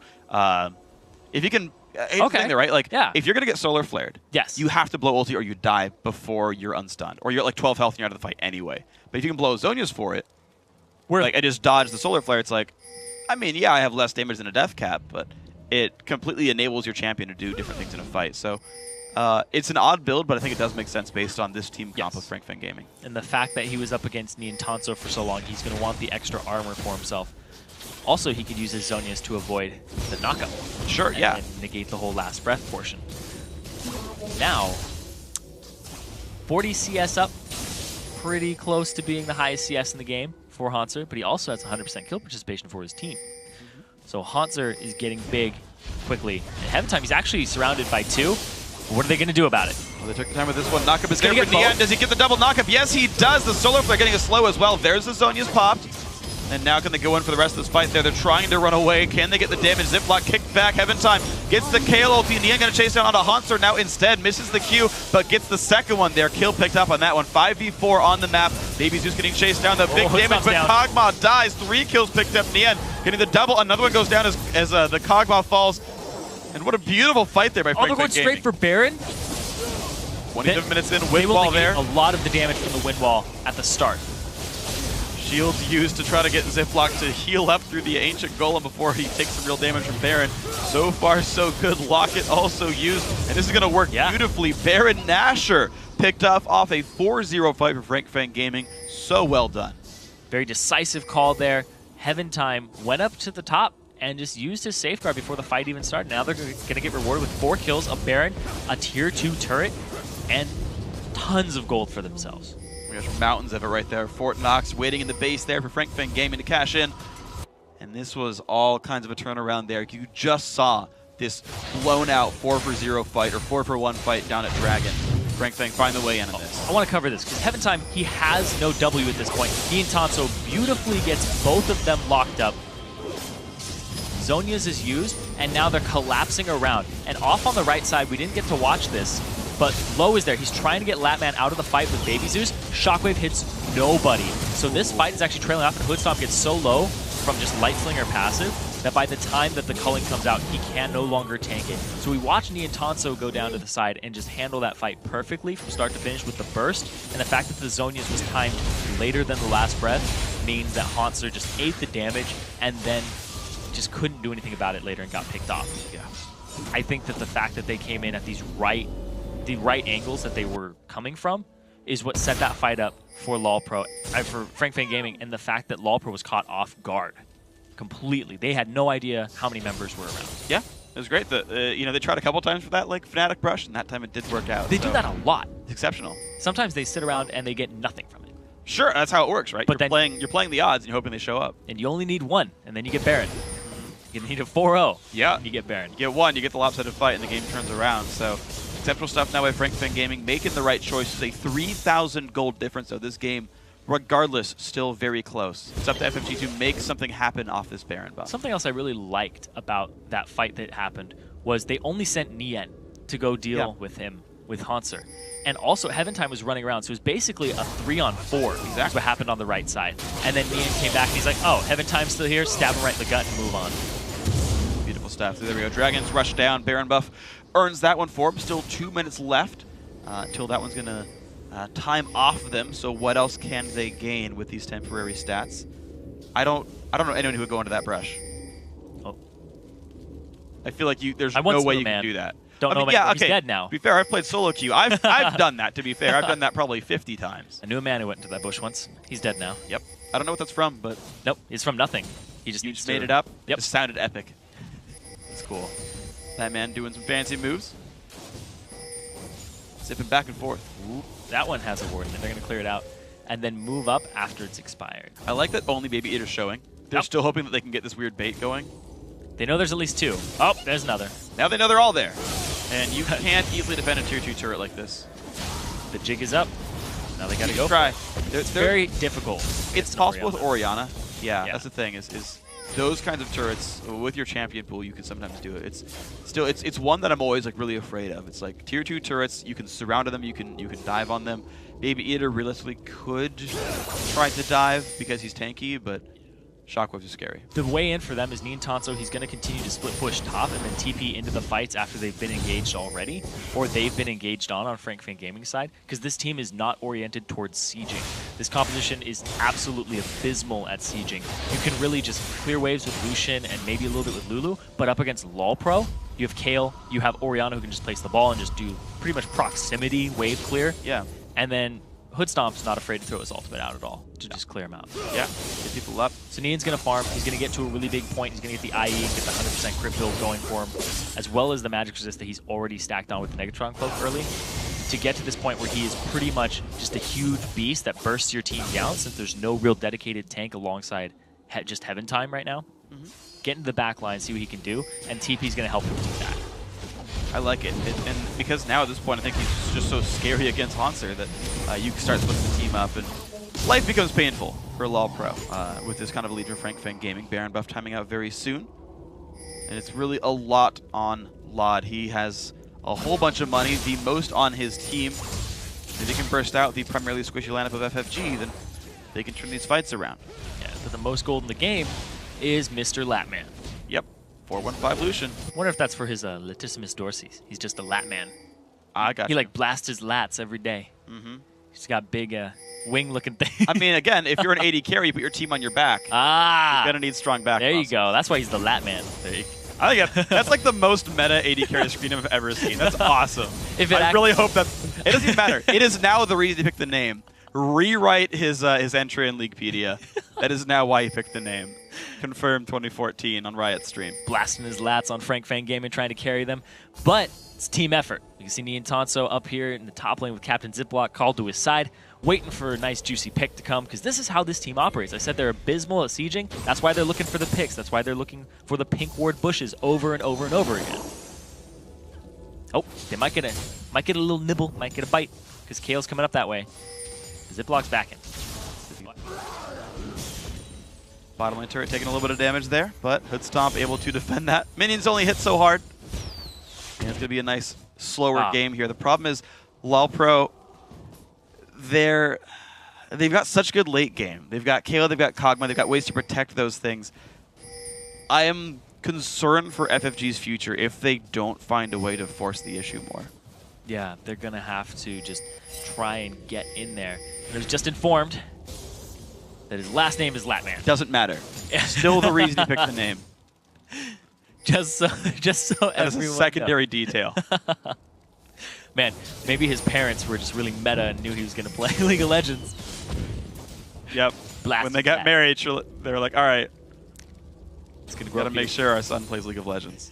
if you can. Okay. There, right? Like, if you're going to get solar flared, yes, you have to blow ulti or you die before you're unstunned, or you're at like 12 health and you're out of the fight anyway. But if you can blow Zonia's for it, like I just dodged the solar flare. It's like, I mean, yeah, I have less damage than a death cap, but it completely enables your champion to do different things in a fight. So. It's an odd build, but I think it does make sense based on this team comp of Fang Gaming. And the fact that he was up against Niantonso for so long, he's going to want the extra armor for himself. Also, he could use his Zonias to avoid the knockup. Sure, yeah. And negate the whole last breath portion. Now, 40 CS up, pretty close to being the highest CS in the game for Hauntzer, but he also has 100% kill participation for his team. So Hauntzer is getting big quickly. And Heaven Time, he's actually surrounded by 2. What are they going to do about it? Well, they took the time with this one. Knockup is going to get in the end. Does he get the double knockup? Yes, he does. The solar flare getting a slow as well. There's the Zonia's popped. And now can they go in for the rest of this fight there? They're trying to run away. Can they get the damage? Ziploc kicked back. Heaven Time gets the KO ulti. Nian going to chase down onto Hauntzer now instead. Misses the Q, but gets the second one there. Kill picked up on that one. 5v4 on the map. Baby Zeus getting chased down. The big damage, but Kog'Maw dies. 3 kills picked up. Nian getting the double. Another one goes down as the Kog'Maw falls. And what a beautiful fight there by Fang Gaming. They're going straight for Baron. 27 minutes in, wind wall there. A lot of the damage from the wind wall at the start. Shields used to try to get Ziploc to heal up through the Ancient Golem before he takes some real damage from Baron. So far, so good. Locket also used, and this is going to work beautifully. Baron Nashor picked off a 4-0 fight for Fang Gaming. So well done. Very decisive call there. Heaven Time went up to the top and just used his safeguard before the fight even started. Now they're going to get rewarded with 4 kills, a Baron, a tier 2 turret, and tons of gold for themselves. We got mountains of it right there. Fort Knox waiting in the base there for Fang Gaming to cash in. And this was all kinds of a turnaround there. You just saw this blown out 4-for-0 fight, or 4-for-1 fight down at Dragon. Fang find the way in this. I want to cover this, because Heaven Time, he has no W at this point. Niantonso beautifully gets both of them locked up. Zonia's is used, and now they're collapsing around. And off on the right side, we didn't get to watch this, but Low is there. He's trying to get Latman out of the fight with Baby Zeus. Shockwave hits nobody. So this fight is actually trailing off, and Hoodstomp gets so low from just Light Slinger passive that by the time that the culling comes out, he can no longer tank it. So we watch Niantonso go down to the side and just handle that fight perfectly from start to finish with the burst. And the fact that the Zonia's was timed later than the last breath means that Hauntzer just ate the damage and then just couldn't do anything about it later and got picked off. Yeah. I think that the fact that they came in at the right angles that they were coming from is what set that fight up for LoLPro, for Frank Fang Gaming, and the fact that LoLPro was caught off guard completely. They had no idea how many members were around. Yeah, it was great. You know, they tried a couple times for that like Fnatic brush, and that time it did work out. They do that a lot. It's exceptional. Sometimes they sit around and they get nothing from it. Sure, that's how it works, right? But you're playing the odds, and you're hoping they show up. And you only need one, and then you get Baron. You need a 4-0. Yeah, you get Baron. You get one, you get the lopsided fight, and the game turns around. So exceptional stuff now by Frank Fang Gaming, making the right choices. A 3,000 gold difference, though. This game, regardless, still very close. It's up to FFG to make something happen off this Baron buff. Something else I really liked about that fight that happened was they only sent Nien to go deal with him, with Hanser. And also, Heaven Time was running around, so it was basically a 3-on-4. Exactly. That's what happened on the right side. And then Nien came back, and he's like, oh, Heaven Time's still here? Stab him right in the gut and move on. Beautiful stuff. So there we go. Dragons rush down. Baron buff earns that one for him. Still 2 minutes left until that one's going to time off them. So what else can they gain with these temporary stats? I don't know anyone who would go into that brush. Oh. I feel like there's no way you can do that. Don't know, yeah, okay. He's dead now. To be fair, I've played solo queue. I've done that, to be fair. I've done that probably 50 times. I knew a man who went into that bush once. He's dead now. Yep. I don't know what that's from, but... Nope, it's from nothing. He just made it up? Yep. It sounded epic. That's cool. That man doing some fancy moves. Zipping back and forth. Ooh, that one has a ward in it. They're going to clear it out and then move up after it's expired. I like that only Baby Eater's showing. They're still hoping that they can get this weird bait going. They know there's at least two. Oh, there's another. Now they know they're all there. And you can't easily defend a tier 2 turret like this. The jig is up. Now they got to go. Try. It's very difficult. It's possible with Orianna. Yeah, that's the thing. Is those kinds of turrets with your champion pool, you can sometimes do it. It's one that I'm always like really afraid of. It's like tier 2 turrets. You can surround them. You can dive on them. Baby Eater realistically could try to dive because he's tanky, but Shockwaves are scary. The way in for them is Nien Tanso. He's going to continue to split push top and then TP into the fights after they've been engaged already, or they've been engaged on Frank Fang Gaming side, because this team is not oriented towards sieging. This composition is absolutely abysmal at sieging. You can really just clear waves with Lucian and maybe a little bit with Lulu, but up against LoLPro, you have Kayle, you have Orianna who can just place the ball and just do pretty much proximity wave clear. Yeah. And then Hoodstomp's not afraid to throw his ultimate out at all to just clear him out. Yeah, get people up. So Nien's going to farm. He's going to get to a really big point. He's going to get the IE, get the 100% crit build going for him, as well as the magic resist that he's already stacked on with the Negatron Cloak early, to get to this point where he is pretty much just a huge beast that bursts your team down, since there's no real dedicated tank alongside just Heaven Time right now. Get into the back line, see what he can do, and TP's going to help him do that. I like it. And because now at this point I think he's just so scary against Hanser that you can start splitting the team up, and life becomes painful for LoLPro with this kind of lead for Frank Fang Gaming. Baron buff timing out very soon, and it's really a lot on Lod. He has a whole bunch of money, the most on his team. If he can burst out the primarily squishy lineup of FFG, then they can turn these fights around. Yeah, but the most gold in the game is Mr. Latman. Yep. 415 Lucian. I wonder if that's for his latissimus dorsis. He's just a lat man. I got He like blasts his lats every day. He's got big wing-looking things. I mean, again, if you're an AD carry, you put your team on your back. You're gonna need strong back. There you go. That's why he's the lat man. I think that's like the most meta AD carry screen I've ever seen. That's awesome. I really hope that it doesn't even matter. It is now the reason he picked the name. Rewrite his entry in Leaguepedia. That is now why he picked the name. Confirmed 2014 on Riot stream. Blasting his lats on Frank Fang Gaming, trying to carry them. But it's team effort. You can see Nien Tanso up here in the top lane with Captain Ziploc called to his side, waiting for a nice juicy pick to come, because this is how this team operates. I said they're abysmal at sieging. That's why they're looking for the picks. That's why they're looking for the pink ward bushes over and over and over again. Oh, they might get a little nibble, might get a bite, because Kayle's coming up that way. Ziploc's backing. Bottom lane turret taking a little bit of damage there, but Hoodstomp able to defend that. Minions only hit so hard. And it's going to be a nice, slower game here. The problem is LoLPro, they've got such good late game. They've got Kayle, they've got Kog'Maw, they've got ways to protect those things. I am concerned for FFG's future if they don't find a way to force the issue more. Yeah, they're going to have to just try and get in there. And I was just informed that his last name is Latman. Doesn't matter. Still the reason he picked the name. Just so that is a secondary detail. Man, maybe his parents were just really meta and knew he was going to play League of Legends. Yep. Blast when they got married, they were like, all right, gotta make sure our son plays League of Legends.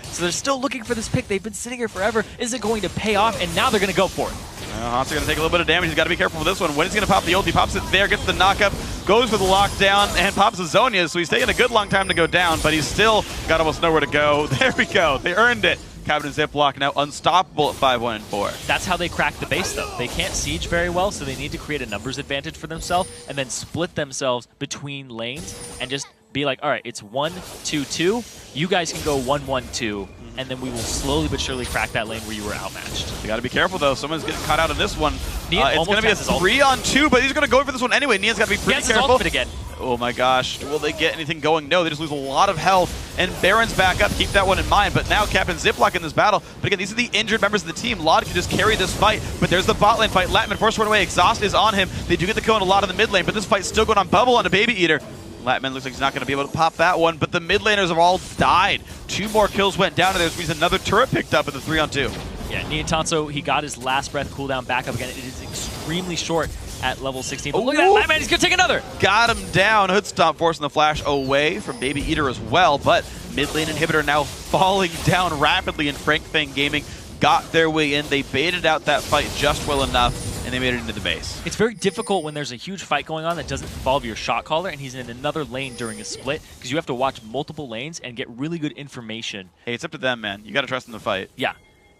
So they're still looking for this pick. They've been sitting here forever. Is it going to pay off? And now they're going to go for it. Hansa going to take a little bit of damage. He's got to be careful with this one. When he's going to pop the ult, he pops it there, gets the knockup, goes for the lockdown, and pops the Zhonya. So he's taking a good long time to go down, but he's still got almost nowhere to go. There we go. They earned it. Captain Ziploc now unstoppable at 5-1-4. That's how they crack the base, though. They can't siege very well, so they need to create a numbers advantage for themselves and then split themselves between lanes and just be like, all right, it's 1-2-2. You guys can go 1-1-2, and then we will slowly but surely crack that lane where you were outmatched. You got to be careful, though. Someone's getting caught out of this one. It's going to be a 3-on-2, but he's going to go for this one anyway. Nian's got to be pretty careful. Again. Oh my gosh, will they get anything going? No, they just lose a lot of health, and Baron's back up. Keep that one in mind, but now Captain Ziploc in this battle. But again, these are the injured members of the team. Lod can just carry this fight, but there's the bot lane fight. Latman forced one away. Exhaust is on him. They do get the kill on a lot in the mid lane, but this fight's still going on. Bubble on a Baby Eater. Latman looks like he's not going to be able to pop that one, but the mid laners have all died. 2 more kills went down, and there's means another turret picked up in the 3-on-2. Yeah, Niantanso, he got his last breath cooldown back up again. It is extremely short at level 16. But look at that, Latman, he's going to take another. Got him down. Hood Stomp forcing the flash away from Baby Eater as well, but mid lane inhibitor now falling down rapidly, and Fang Gaming got their way in. They baited out that fight just well enough, and they made it into the base. It's very difficult when there's a huge fight going on that doesn't involve your shot caller, and he's in another lane during a split, because you have to watch multiple lanes and get really good information. Hey, it's up to them, man. You got to trust them to fight. Yeah.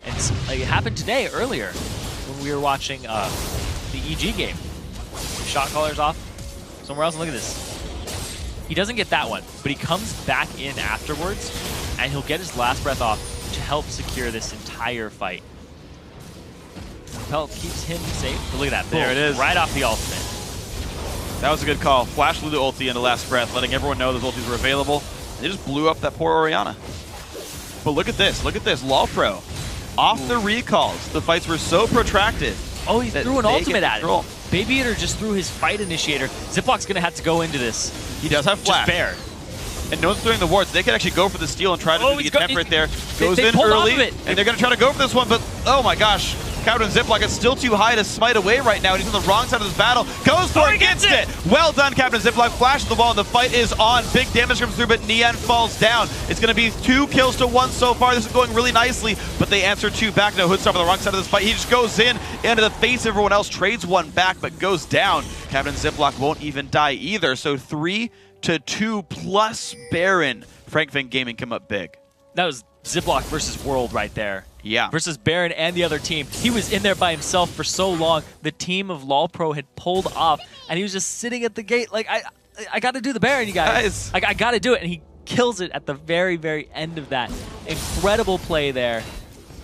And it happened today, earlier, when we were watching the EG game. Shot caller's off somewhere else, and look at this. He doesn't get that one, but he comes back in afterwards, and he'll get his last breath off to help secure this entire fight. Pelt keeps him safe. But look at that. There it is. Right off the ultimate. That was a good call. Flash Lulu ulti into last breath, letting everyone know those ultis were available. They just blew up that poor Orianna. But look at this. Look at this. LoLPro. Off the recalls. The fights were so protracted. Oh, he threw an ultimate at it. Baby Eater just threw his fight initiator. Ziploc's going to have to go into this. He does have flash. Just bear. And no one's throwing the wards. They could actually go for the steal and try to do the attempt right there. Goes in early, and they're going to try to go for this one, but oh my gosh. Captain Ziploc is still too high to smite away right now, and he's on the wrong side of this battle. Goes for it, gets it! Well done, Captain Ziploc. Flashes the ball, and the fight is on. Big damage comes through, but Nian falls down. It's going to be 2 kills to 1 so far. This is going really nicely, but they answer 2 back. No, Hoodstar on the wrong side of this fight. He just goes in into the face of everyone else, trades 1 back, but goes down. Captain Ziploc won't even die either, so 3-2 plus Baron. Fang Gaming come up big. That was Ziploc versus World right there. Yeah. Versus Baron and the other team. He was in there by himself for so long. The team of LoLPro had pulled off, and he was just sitting at the gate like, I got to do the Baron, you guys. I got to do it, and he kills it at the very, very end of that. Incredible play there.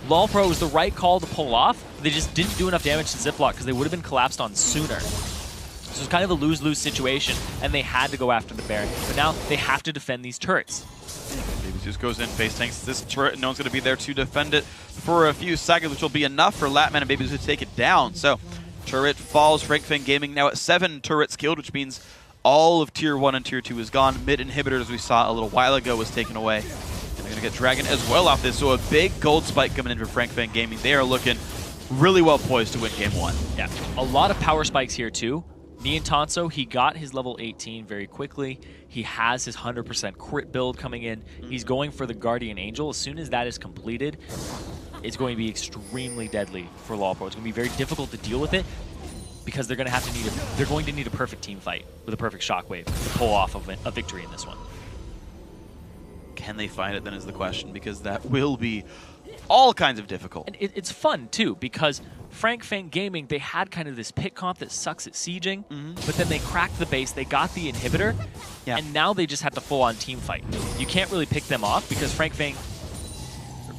LoLPro was the right call to pull off. They just didn't do enough damage to Ziploc because they would have been collapsed on sooner. So it's kind of a lose-lose situation, and they had to go after the Baron. But now they have to defend these turrets. Baby just goes in, face tanks this turret, and no one's going to be there to defend it for a few seconds, which will be enough for Latman and Baby to take it down. So, turret falls. Fang Gaming now at 7 turrets killed, which means all of Tier 1 and Tier 2 is gone. Mid inhibitor, as we saw a little while ago, was taken away. And they're going to get Dragon as well off this, so a big gold spike coming in for Fang Gaming. They are looking really well poised to win Game 1. Yeah, a lot of power spikes here, too. Niantanso, he got his level 18 very quickly. He has his 100% crit build coming in. He's going for the Guardian Angel. As soon as that is completed, it's going to be extremely deadly for LoLPro. It's going to be very difficult to deal with it because they're going to need a perfect team fight with a perfect shockwave to pull off a victory in this one. Can they find it then is the question, because that will be all kinds of difficult. And it's fun too, because Fang Gaming, they had kind of this pit comp that sucks at sieging, but then they cracked the base, they got the inhibitor, and now they just have to full-on team fight. You can't really pick them off because Fang,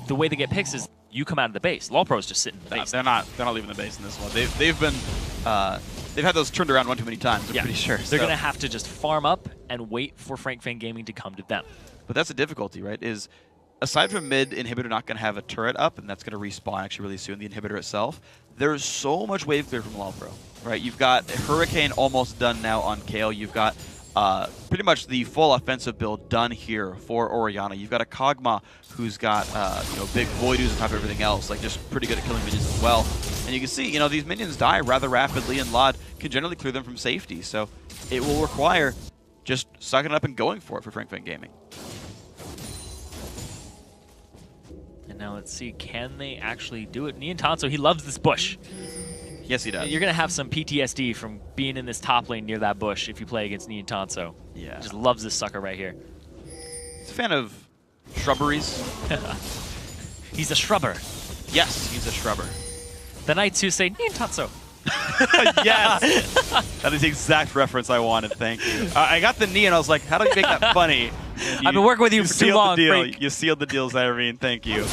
the way they get picks is you come out of the base. LoLPro's just sitting in the base. They're not leaving the base in this one. They've had those turned around one too many times. I'm pretty sure. They're gonna have to just farm up and wait for Fang Gaming to come to them. But that's the difficulty, right? Is aside from mid inhibitor not going to have a turret up, and that's going to respawn actually really soon, the inhibitor itself, there's so much wave clear from LoLPro, right? You've got Hurricane almost done now on Kale. You've got pretty much the full offensive build done here for Orianna. You've got a Kog'Maw who's got big Voidus on top of everything else, like just pretty good at killing minions as well. And you can see, these minions die rather rapidly, and Lod can generally clear them from safety. So it will require just sucking it up and going for it for Fang Gaming. And now let's see, can they actually do it? Niantanso, he loves this bush. Yes, he does. You're going to have some PTSD from being in this top lane near that bush if you play against Niantanso. Yeah. Just loves this sucker right here. He's a fan of shrubberies. He's a shrubber. Yes, he's a shrubber. The knights who say Niantanso. Yes! That is the exact reference I wanted, thank you. I got the knee and I was like, how do you make that funny? I've been working with you for too long, Frank. You sealed the deal, Zyrene, thank you.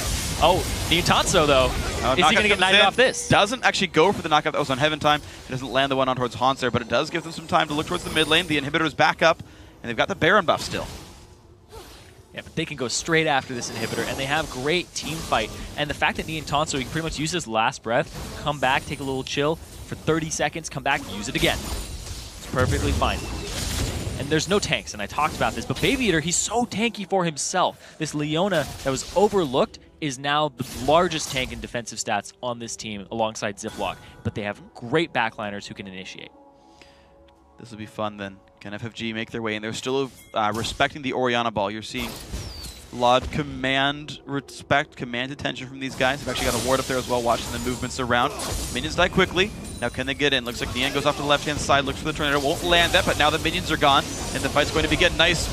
Oh, Niantanso though. Is he going to get knighted off this? Doesn't actually go for the knockout that was on Heaven Time. It doesn't land the one on towards Haunter, but it does give them some time to look towards the mid lane. The inhibitor is back up, and they've got the Baron buff still. Yeah, but they can go straight after this inhibitor, and they have great team fight. And the fact that Niantanso, he can pretty much use his last breath, come back, take a little chill for 30 seconds, come back, use it again. It's perfectly fine. And there's no tanks, and I talked about this, but Baby Eater, he's so tanky for himself. This Leona that was overlooked is now the largest tank in defensive stats on this team alongside Ziploc, but they have great backliners who can initiate. This will be fun then. Can FFG make their way in? They're still respecting the Orianna ball. You're seeing Lod command respect, command attention from these guys. They've actually got a ward up there as well, watching the movements around. Minions die quickly. Now can they get in? Looks like Nian goes off to the left-hand side, looks for the tornado, won't land that, but now the minions are gone, and the fight's going to begin. Nice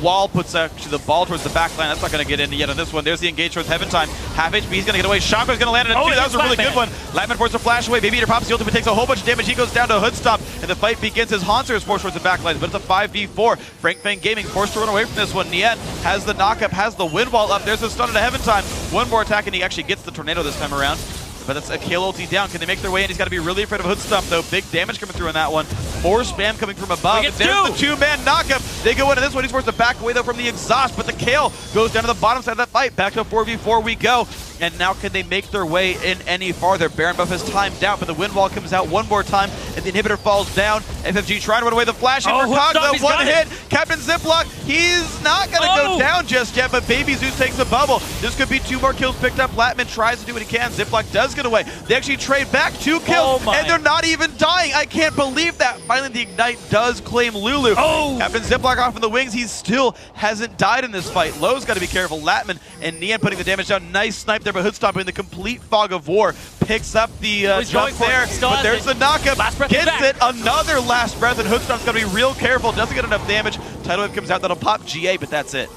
wall puts actually the ball towards the back line. That's not going to get in yet on this one. There's the engage towards Heaven Time. Half HP, he's going to get away. Shaco's going to land it at 2. That was a really good one. Latman forces a flash away. Baby Eater pops the ultimate, takes a whole bunch of damage. He goes down to a hood stomp, and the fight begins as Haunter is forced towards the back line, but it's a 5v4. Fang Gaming forced to run away from this one. Nien has the knockup, has the wind wall up. There's a stun at Heaven Time. One more attack, and he actually gets the tornado this time around. But that's a Kayle ulti down. Can they make their way in? He's got to be really afraid of a hood stomp, though. Big damage coming through on that one. More spam coming from above. There's the two-man knockup. They go into this one. He's forced to back away, though, from the exhaust. But the Kayle goes down to the bottom side of that fight. Back to 4v4 we go. And now can they make their way in any farther? Baron buff is timed out, but the wind wall comes out one more time, and the inhibitor falls down. FFG trying to run away the flash in for Kog'Maw. One hit. Captain Ziploc, he's not going to go down just yet, but Baby Zeus takes the bubble. This could be 2 more kills picked up. Latman tries to do what he can. Ziploc does get away. They actually trade back 2 kills, and they're not even dying. I can't believe that. Finally, the Ignite does claim Lulu. Captain Ziploc off in the wings. He still hasn't died in this fight. Lowe's got to be careful. Latman and Nian putting the damage down. Nice snipe there, but hood stomping in the complete fog of war. Picks up the jump there, but there's the knockup. Gets it. Another last breath, and Hoodstomp's got to be real careful. Doesn't get enough damage. Tidal Wave comes out. That'll pop GA, but that's it.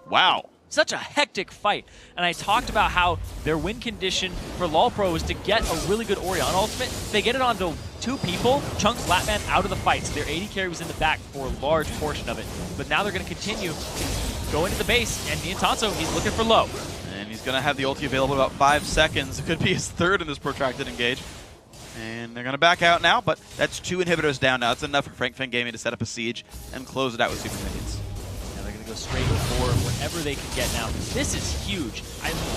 Wow. Such a hectic fight. And I talked about how their win condition for LoLPro was to get a really good Orianna ultimate. They get it onto 2 people, chunks Latman out of the fight. So their AD carry was in the back for a large portion of it. But now they're going to continue to go into the base, and Niantanso, he's looking for low. And he's going to have the ulti available in about 5 seconds. It could be his 3rd in this protracted engage. And they're going to back out now, but that's 2 inhibitors down now. That's enough for Fang Gaming to set up a siege and close it out with super minions. Now they're going to go straight for whatever they can get now. This is huge.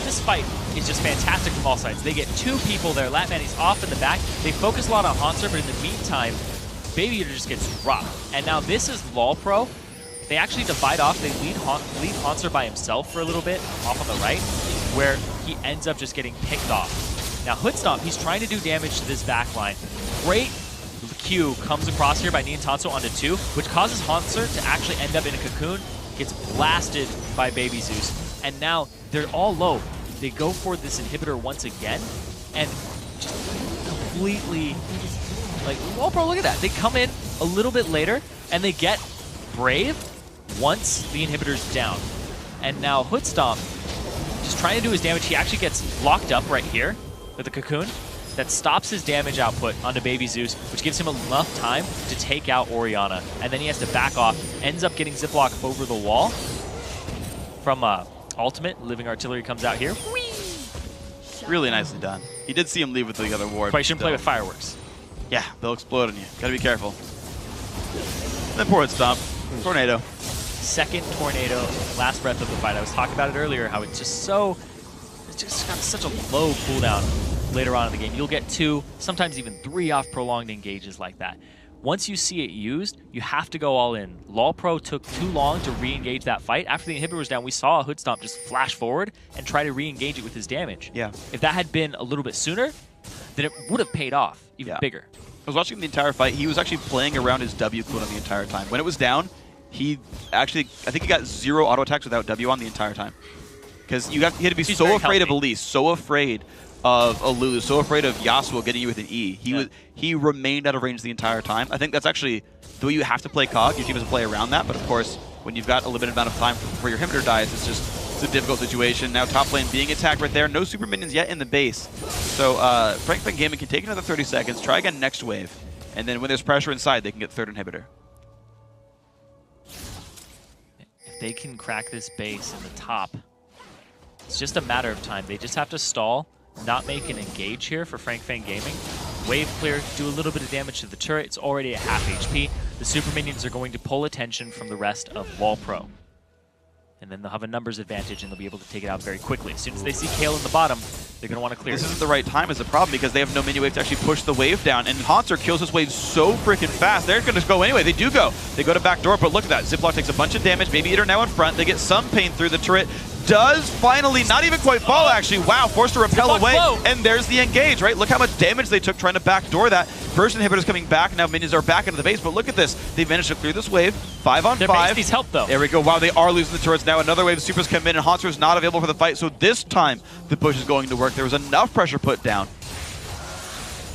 This fight is just fantastic from all sides. They get 2 people there. Latman, he's off in the back. They focus a lot on Haunter, but in the meantime, Baby Eater just gets dropped. And now this is LoLPro. They actually divide off. They lead Haunter by himself for a little bit, off on the right, where he ends up just getting picked off. Now Hoodstomp, he's trying to do damage to this backline. Great Q comes across here by Niantanso onto 2, which causes Haunter to actually end up in a cocoon, gets blasted by Baby Zeus. And now they're all low. They go for this inhibitor once again, and just completely, like, LoLPro, look at that. They come in a little bit later, and they get Brave once the inhibitor's down. And now Hoodstomp, just trying to do his damage. He actually gets locked up right here with the cocoon that stops his damage output onto Baby Zeus, which gives him enough time to take out Orianna. And then he has to back off, ends up getting Ziploc over the wall from ultimate. Living Artillery comes out here. Whee! Really nicely done. He did see him leave with the other ward. But you shouldn't play with fireworks. Yeah, they'll explode on you. Gotta be careful. And then poor Hoodstomp. Tornado. 2nd tornado, last breath of the fight. I was talking about it earlier, how it's just got such a low cooldown later on in the game. You'll get 2, sometimes even 3 off prolonged engages like that. once you see it used, you have to go all in. LoLPro took too long to re-engage that fight. After the inhibitor was down, we saw a Hood Stomp just flash forward and try to re-engage it with his damage. Yeah. If that had been a little bit sooner, then it would have paid off even bigger. I was watching the entire fight. He was actually playing around his W cooldown the entire time. When it was down, he actually, I think he got 0 auto attacks without W on the entire time. Because he had to be so afraid of Elise, so afraid of a Lulu, so afraid of Yasuo getting you with an E. He remained out of range the entire time. I think that's actually the way you have to play COG. Your team doesn't play around that, but of course, when you've got a limited amount of time before your inhibitor dies, it's a difficult situation. Now top lane being attacked right there. No super minions yet in the base. So Fang Gaming can take another 30 seconds, try again next wave, and then when there's pressure inside, they can get third inhibitor. If they can crack this base in the top, it's just a matter of time. They just have to stall, not make an engage here for Fang Gaming. Wave clear, do a little bit of damage to the turret. It's already at half HP. The super minions are going to pull attention from the rest of LoLPro. And then they'll have a numbers advantage and they'll be able to take it out very quickly. As soon as they see Kale in the bottom, they're going to want to clear This it. isn't the right time is the problem because they have no minion wave to actually push the wave down. And Haunter kills this wave so freaking fast. They're going to go anyway. They do go. They go to backdoor, but look at that. Ziploc takes a bunch of damage. Baby Eater now in front. They get some pain through the turret. Does finally not even quite fall, actually. Wow, forced to repel away. And there's the engage, right? Look how much damage they took trying to backdoor that. First inhibitor's coming back. Now minions are back into the base, but look at this. They managed to clear this wave. 5 on 5. Their base needs help, though. There we go. Wow, they are losing the turrets now. Another wave of supers come in, and Haunter's not available for the fight, so this time the push is going to work. There was enough pressure put down.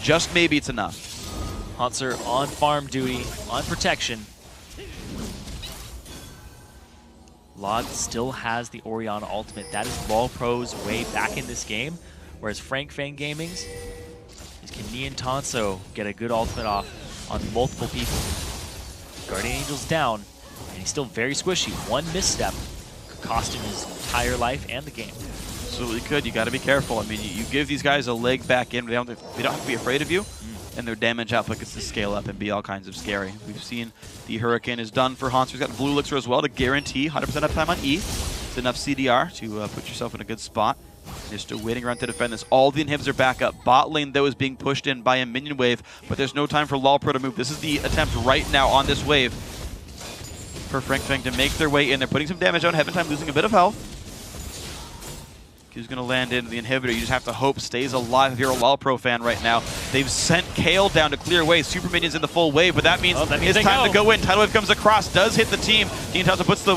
Just maybe it's enough. Haunter on farm duty, on protection. Lod still has the Orianna ultimate. That is LoLPro's way back in this game, whereas Fang Gaming's is can Nian Tanso get a good ultimate off on multiple people. Guardian Angel's down, and he's still very squishy. One misstep could cost him his entire life and the game. Absolutely could. You got to be careful. I mean, you give these guys a leg back in. They don't have to be afraid of you. And their damage output gets to scale up and be all kinds of scary. We've seen the Hurricane is done for Haunter. He's got Blue Elixir as well to guarantee 100% uptime on E. It's enough CDR to put yourself in a good spot. They're still waiting around to defend this. All the inhibs are back up. Bot lane, though, is being pushed in by a minion wave, but there's no time for LoLPro to move. This is the attempt right now on this wave for Fang to make their way in. They're putting some damage on. Heaven Time losing a bit of health. Who's going to land into the inhibitor? You just have to hope stays alive if you're a LoLPro fan right now. They've sent Kale down to clear away. Super minions in the full wave, but that means it's time to go in. Tidal Wave comes across, does hit the team. Nian Tanso puts the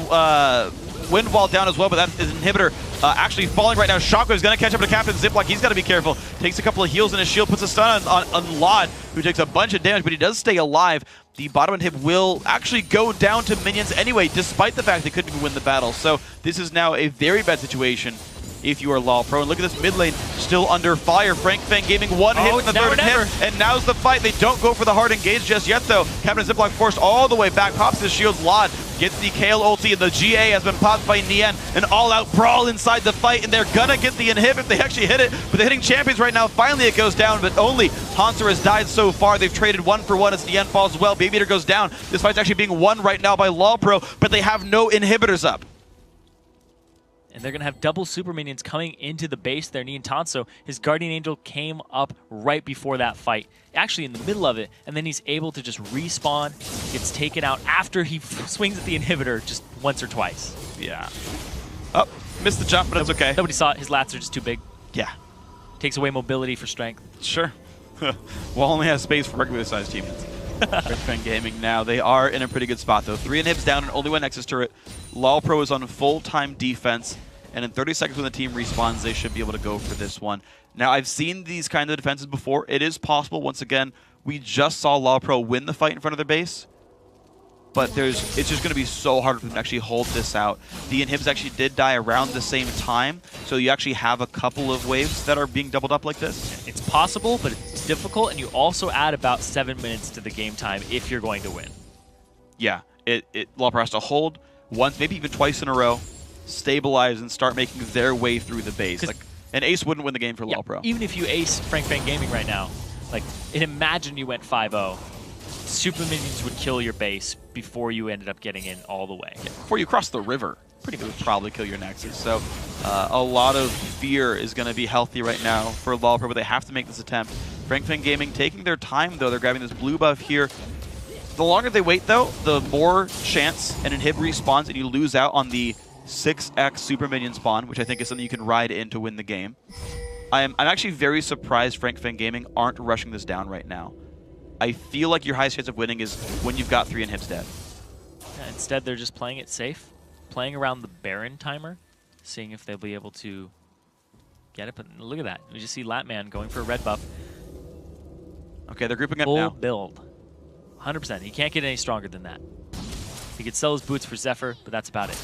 wind wall down as well, but that is an inhibitor actually falling right now. Shockwave's going to catch up to Captain Ziploc. He's got to be careful. Takes a couple of heals in his shield, puts a stun on Lod, who takes a bunch of damage, but he does stay alive. The bottom inhib will actually go down to minions anyway, despite the fact they couldn't even win the battle. So this is now a very bad situation if you are LoLPro. And look at this mid lane still under fire. Fang Gaming one hit in the third inhib, and now's the fight. They don't go for the hard engage just yet, though. Captain Ziploc forced all the way back, pops his shield. Lod gets the Kale ulti, and the GA has been popped by Nian. An all-out brawl inside the fight, and they're gonna get the inhib if they actually hit it. But they're hitting champions right now. Finally, it goes down, but only Haunter has died so far. They've traded 1 for 1 as Nian falls as well. Baby Eater goes down. This fight's actually being won right now by LoLPro, but they have no inhibitors up. And they're going to have double super minions coming into the base there. Nian Tanso, his Guardian Angel came up right before that fight, actually in the middle of it, and then he's able to just respawn, gets taken out after he swings at the inhibitor just once or twice. Yeah. Oh, missed the jump, but it's okay. Nobody saw it. His lats are just too big. Yeah. Takes away mobility for strength. Sure. Wall only has space for regular-sized humans. Fang Gaming now. They are in a pretty good spot, though. 3 inhibs down and only 1 Nexus turret. LoLPro is on full-time defense, and in 30 seconds when the team respawns, they should be able to go for this one. Now, I've seen these kind of defenses before. It is possible. Once again, we just saw LoLPro win the fight in front of their base, but it's just going to be so hard for them to actually hold this out. The inhibs actually did die around the same time, so you actually have a couple of waves that are being doubled up like this. It's possible, but it's difficult, and you also add about 7 minutes to the game time if you're going to win. Yeah, LoLPro has to hold once, maybe even twice in a row, stabilize, and start making their way through the base. Like, an ace wouldn't win the game for LoLPro. Even if you ace Fang Gaming right now, like, imagine you went 5-0. Super minions would kill your base before you ended up getting in all the way. Yeah, before you cross the river, it would probably kill your Nexus. So a lot of fear is going to be healthy right now for LoLPro, but they have to make this attempt. Fang Gaming taking their time, though. They're grabbing this blue buff here. The longer they wait, though, the more chance an inhib respawns and you lose out on the 6x super minion spawn, which I think is something you can ride in to win the game. I'm actually very surprised Fang Gaming aren't rushing this down right now. I feel like your highest chance of winning is when you've got 3 inhibs dead. Yeah, instead, they're just playing it safe, playing around the Baron timer, seeing if they'll be able to get it. But look at that. We just see Latman going for a red buff. Okay, they're grouping up Full now. build. 100%. He can't get any stronger than that. He could sell his boots for Zephyr, but that's about it.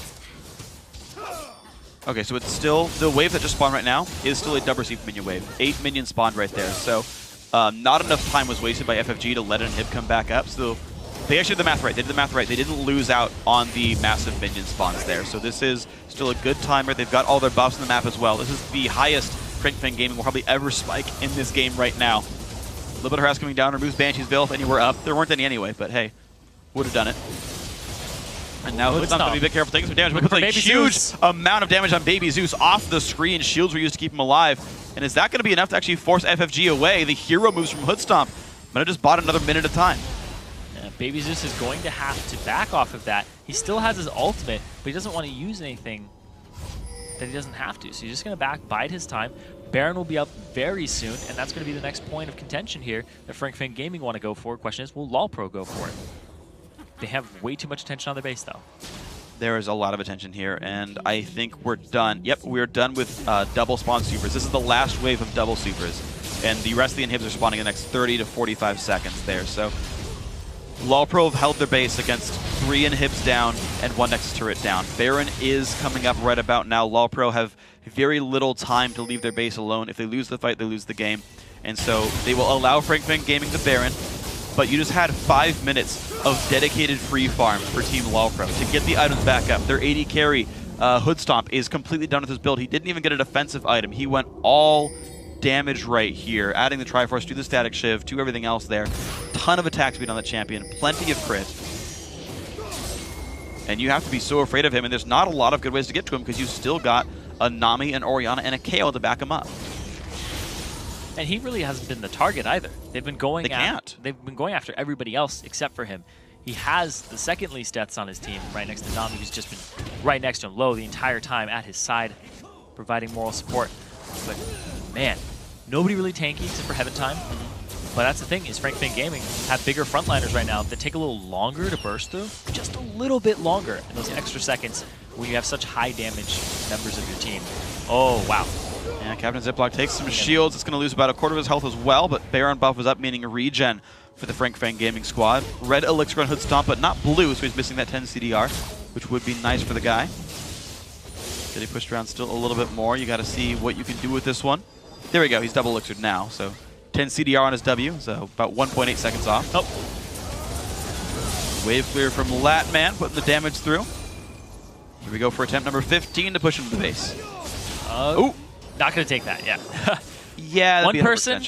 Okay, so it's still, the wave that just spawned right now is still a double receive minion wave. 8 minions spawned right there. So not enough time was wasted by FFG to let an inhib come back up. So they actually did the math right. They did the math right. They didn't lose out on the massive minion spawns there. So this is still a good timer. They've got all their buffs in the map as well. This is the highest Fang Gaming will probably ever spike in this game right now. A little bit of harass coming down, removes Banshee's Veil if anywhere up. There weren't any anyway, but hey, would have done it. And now it's not going to be a bit careful taking some damage, but it's a huge amount of damage on Baby Zeus off the screen. Shields were used to keep him alive. And is that going to be enough to actually force FFG away? The hero moves from Hoodstomp. But it just bought another minute of time. Yeah, Baby Zeus is going to have to back off of that. He still has his ultimate, but he doesn't want to use anything that he doesn't have to. So he's just going to bide his time. Baron will be up very soon, and that's going to be the next point of contention here that Fang Gaming want to go for. Question is, will LoLPro go for it? They have way too much attention on their base, though. There is a lot of attention here, and I think we're done. Yep, we're done with double spawn supers. This is the last wave of double supers, and the rest of the inhibs are spawning in the next 30 to 45 seconds there. So LoLPro have held their base against 3 inhibs down and 1 Nexus turret down. Baron is coming up right about now. LoLPro have very little time to leave their base alone. If they lose the fight, they lose the game. And so they will allow Fang Gaming the Baron, but you just had 5 minutes of dedicated free farm for Team LoLPro to get the items back up. Their AD carry, Hoodstomp, is completely done with his build. He didn't even get a defensive item. He went all damage right here, adding the Triforce to the Static Shiv, to everything else there. Ton of attack speed on the champion, plenty of crit. And you have to be so afraid of him, and there's not a lot of good ways to get to him because you still got a Nami, an Orianna, and a KO to back him up. And he really hasn't been the target either. They've been going after everybody else except for him. He has the second least deaths on his team right next to Nami, who's just been right next to him, low the entire time at his side, providing moral support. But man, nobody really tanky except for Heaven Time. But that's the thing, is Fang Gaming have bigger frontliners right now that take a little longer to burst through, just a little bit longer in those extra seconds when you have such high damage members of your team. Oh, wow. Yeah, Captain Ziploc takes some shields. It's going to lose about a quarter of his health as well, but Baron buff was up, meaning a regen for the Fang Gaming squad. Red Elixir on Hoodstomp, but not blue, so he's missing that 10 CDR, which would be nice for the guy. Getting pushed around still a little bit more. You got to see what you can do with this one. There we go. He's double Elixired now, so 10 CDR on his W, so about 1.8 seconds off. Oh. Wave clear from Latman, putting the damage through. Here we go for attempt number 15 to push him to the base. Ooh. Not going to take that, yeah. Yeah, one person.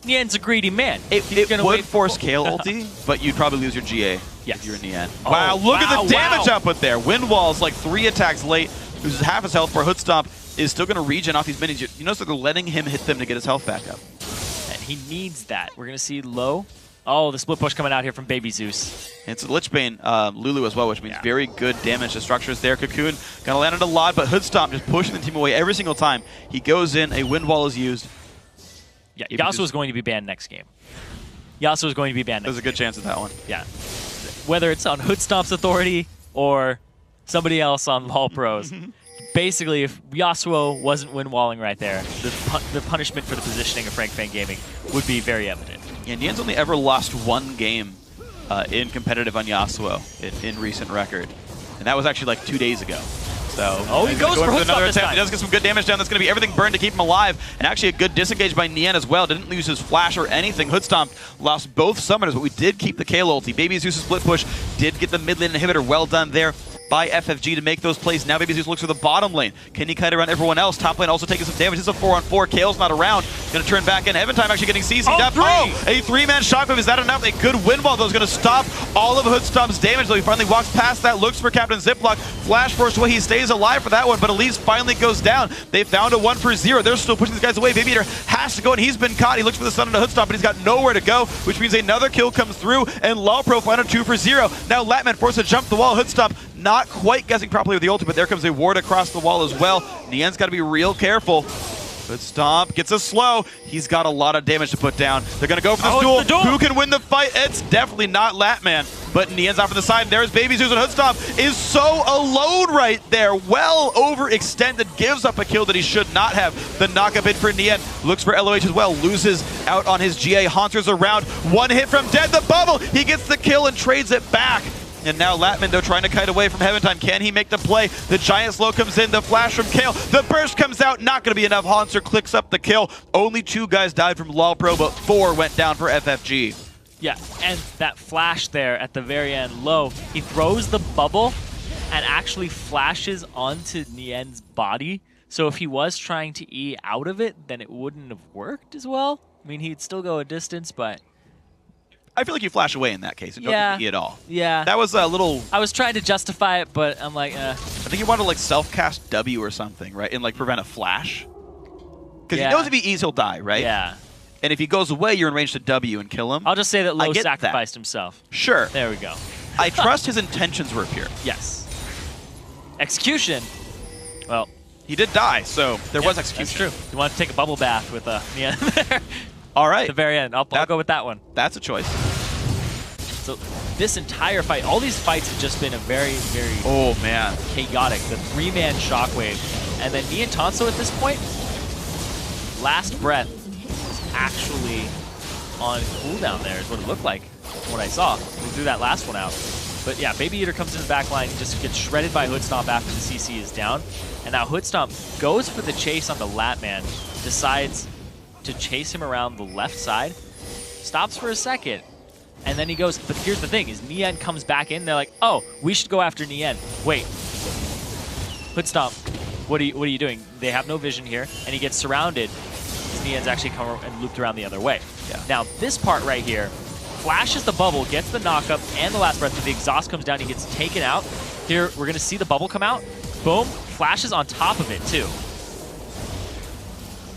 Nian's a greedy man. It would force Kale ulti, but you'd probably lose your GA if you're in Nian. Oh, wow, look at the damage output there. Wind Wall's like 3 attacks late, loses half his health for Hoodstomp, is still going to regen off these minions. You notice that they're letting him hit them to get his health back up. And he needs that. We're going to see low. Oh, the split push coming out here from Baby Zeus. It's a Lichbane Lulu as well, which means very good damage to structures there. Cocoon going to land it a lot, but Hoodstomp just pushing the team away every single time. He goes in, a Wind Wall is used. Yeah, Yasuo is going to be banned next game. Yasuo is going to be banned next game. There's a good chance of that one. Yeah. Whether it's on Hoodstomp's authority or somebody else on LoLPro's. Basically, if Yasuo wasn't wind walling right there, the punishment for the positioning of Fang Gaming would be very evident. Yeah, Nian's only ever lost 1 game in competitive on Yasuo in recent record. And that was actually like 2 days ago. So, he goes for another attempt. Time. He does get some good damage down. That's going to be everything burned to keep him alive. And actually a good disengage by Nian as well. Didn't lose his flash or anything. Hoodstomp lost both summoners, but we did keep the Kale ulti. Baby Zeus' split push did get the mid lane inhibitor. Well done there. by FFG to make those plays. Now Baby Zeus looks for the bottom lane. Can he kite around everyone else? Top lane also taking some damage. This is a 4-on-4. Kale's not around. Going to turn back in. Eventime actually getting CC'd up. Oh, a 3-man shockwave. Is that enough? A good wind wall, though, is going to stop all of Hoodstomp's damage, though he finally walks past that, looks for Captain Ziploc. Flash Force away. He stays alive for that one, but Elise finally goes down. They found a 1 for 0. They're still pushing these guys away. Baby Eater has to go, and he's been caught. He looks for the stun into Hoodstomp, but he's got nowhere to go, which means another kill comes through, and LoLPro find a 2 for 0. Now Latman forced to jump the wall. Hoodstomp not quite guessing properly with the ulti, but there comes a ward across the wall as well. Nien's got to be real careful. Hoodstomp gets a slow. He's got a lot of damage to put down. They're going to go for this duel. Who can win the fight? It's definitely not Latman, but Nien's off to the side. There's Baby Zeus, and Hoodstomp is so alone right there. Well overextended. Gives up a kill that he should not have. The knockup in for Nien. Looks for LOH as well. Loses out on his GA. Haunters around. One hit from Dead. The bubble. He gets the kill and trades it back. And now Latman, though, trying to kite away from Eventime. Can he make the play? The giant slow comes in. The flash from Kale. The burst comes out. Not going to be enough. Haunter clicks up the kill. Only 2 guys died from LoLPro, but 4 went down for FFG. Yeah, and that flash there at the very end low, he throws the bubble and actually flashes onto Nien's body. So if he was trying to E out of it, then it wouldn't have worked as well. I mean, he'd still go a distance, but... I feel like you flash away in that case. You don't E at all. Yeah. That was a little... I was trying to justify it, but I'm like, I think you wanted to like self-cast W or something, right? And like prevent a flash. Because he knows if he E's, he'll die, right? Yeah. And if he goes away, you're in range to W and kill him. I'll just say that Low sacrificed himself. Sure. There we go. I trust his intentions were pure. Yes. Execution. Well, he did die, so there was execution. That's true. You want to take a bubble bath with Nien there. All right. At the very end. I'll go with that one. That's a choice. So this entire fight, all these fights have just been a very, very chaotic. The 3-man shockwave. And then Nien Tonso at this point, last breath is actually on cooldown there is what it looked like, what I saw. We threw that last one out. But yeah, Baby Eater comes into the back line, just gets shredded by Hoodstomp after the CC is down. And now Hoodstomp goes for the chase on the Latman, decides to chase him around the left side, stops for a second, and then he goes, but here's the thing, is Nien comes back in, they're like, oh, we should go after Nien. Wait, Hoodstomp, what are you doing? They have no vision here, and he gets surrounded. Nien's actually come and looped around the other way. Yeah. Now, this part right here, flashes the bubble, gets the knockup and the last breath, but the exhaust comes down, he gets taken out. Here, we're gonna see the bubble come out. Boom, flashes on top of it too.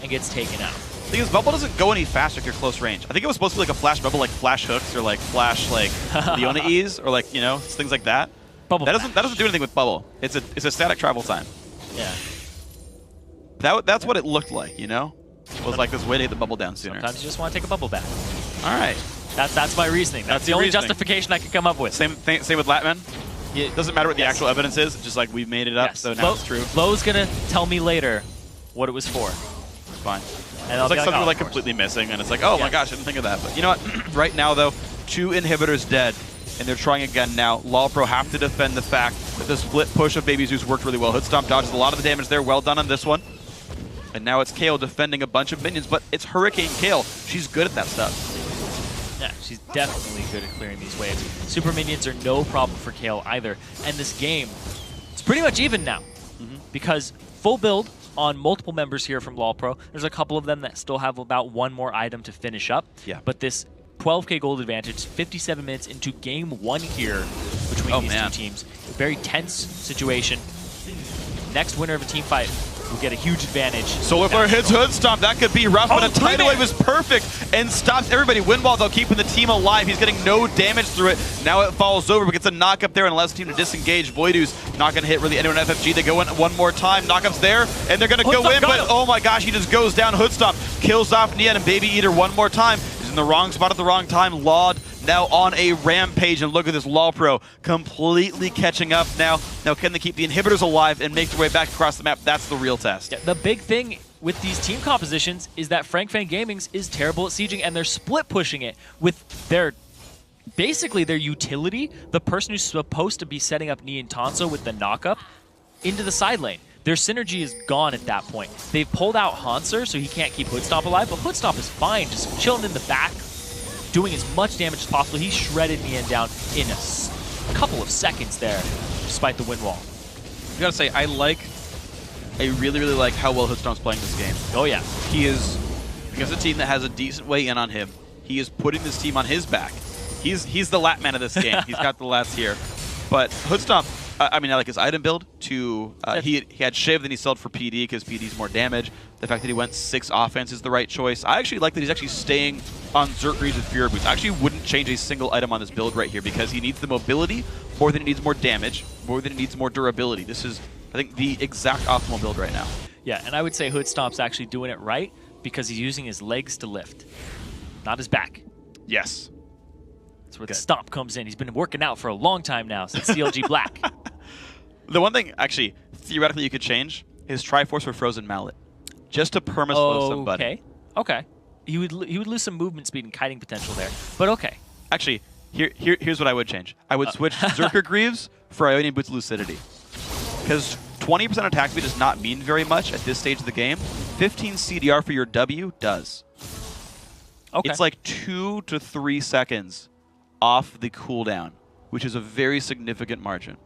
And gets taken out. The thing is, bubble doesn't go any faster if you're close range. I think it was supposed to be like a flash bubble, like flash hooks or like flash like Leona E's or like, you know, things like that. Bubble that doesn't do anything with bubble. It's a static travel time. Yeah. That's what it looked like, you know? It was like this way to hit the bubble down sooner. Sometimes you just want to take a bubble bath. All right. That's my reasoning. That's the only justification I could come up with. Same with Latman? It doesn't matter what the actual evidence is, it's just like we've made it up, so now it's true. Lowe's gonna tell me later what it was for. It's fine. And it's like something we're like completely missing, and it's like, oh my gosh, I didn't think of that. But you know what? Right now, though, 2 inhibitors dead, and they're trying again now. LoLPro have to defend the fact that the split push of Baby Zeus worked really well. Hoodstomp dodges a lot of the damage there. Well done on this one. And now it's Kale defending a bunch of minions, but it's Hurricane Kale. She's good at that stuff. Yeah, she's definitely good at clearing these waves. Super minions are no problem for Kale either. And this game, it's pretty much even now. Because full build on multiple members here from LoLPro. There's a couple of them that still have about 1 more item to finish up. Yeah. But this 12k gold advantage, 57 minutes into game 1 here between these 2 teams. A very tense situation. Next winner of a team fight will get a huge advantage. Solar Flare hits Hoodstomp. That could be rough, but a tidal wave is perfect and stops everybody. Windwall, though, keeping the team alive. He's getting no damage through it. Now it falls over, but gets a knock up there and allows the team to disengage. Voidoo's not going to hit really anyone in FFG. They go in one more time. Knockup's there, and they're going to go in, but oh my gosh, he just goes down. Hoodstomp kills off Nien, and Baby Eater one more time. He's in the wrong spot at the wrong time. Laud now on a rampage, and look at this LoLPro completely catching up now. Now can they keep the inhibitors alive and make their way back across the map? That's the real test. Yeah, the big thing with these team compositions is that Fang Gaming's is terrible at sieging, and they're split pushing it with their basically their utility, the person who's supposed to be setting up Nien Tonso with the knockup, into the side lane. Their synergy is gone at that point. They've pulled out Hanser, so he can't keep Hoodstomp alive, but Hoodstomp is fine, just chilling in the back, doing as much damage as possible. He shredded Nien down in a couple of seconds there. Just despite the win wall. I gotta say, I really, really like how well Hoodstomp's playing this game. Oh yeah. He is, against a team that has a decent way in on him, he is putting this team on his back. He's the lat man of this game. He's got the lats here. But Hoodstomp, I mean, I like his item build. He had Shiv, then he sold for PD because PD's more damage. The fact that he went 6 offense is the right choice. I actually like that he's actually staying on Zerkrees with Fear Boots. I actually wouldn't change a single item on this build right here because he needs the mobility more than he needs more damage, more than he needs more durability. This is, I think, the exact optimal build right now. Yeah, and I would say Hoodstomp's actually doing it right because he's using his legs to lift, not his back. Yes. That's where the stomp comes in. He's been working out for a long time now since CLG Black. The one thing, actually, theoretically you could change is Triforce for Frozen Mallet. Just to perma-slow somebody. Okay. He would lose some movement speed and kiting potential there, but okay. Actually, here's what I would change. I would switch Zerker Greaves for Ionian Boots Lucidity. Because 20% attack speed does not mean very much at this stage of the game. 15 CDR for your W does. Okay. It's like 2 to 3 seconds off the cooldown, which is a very significant margin.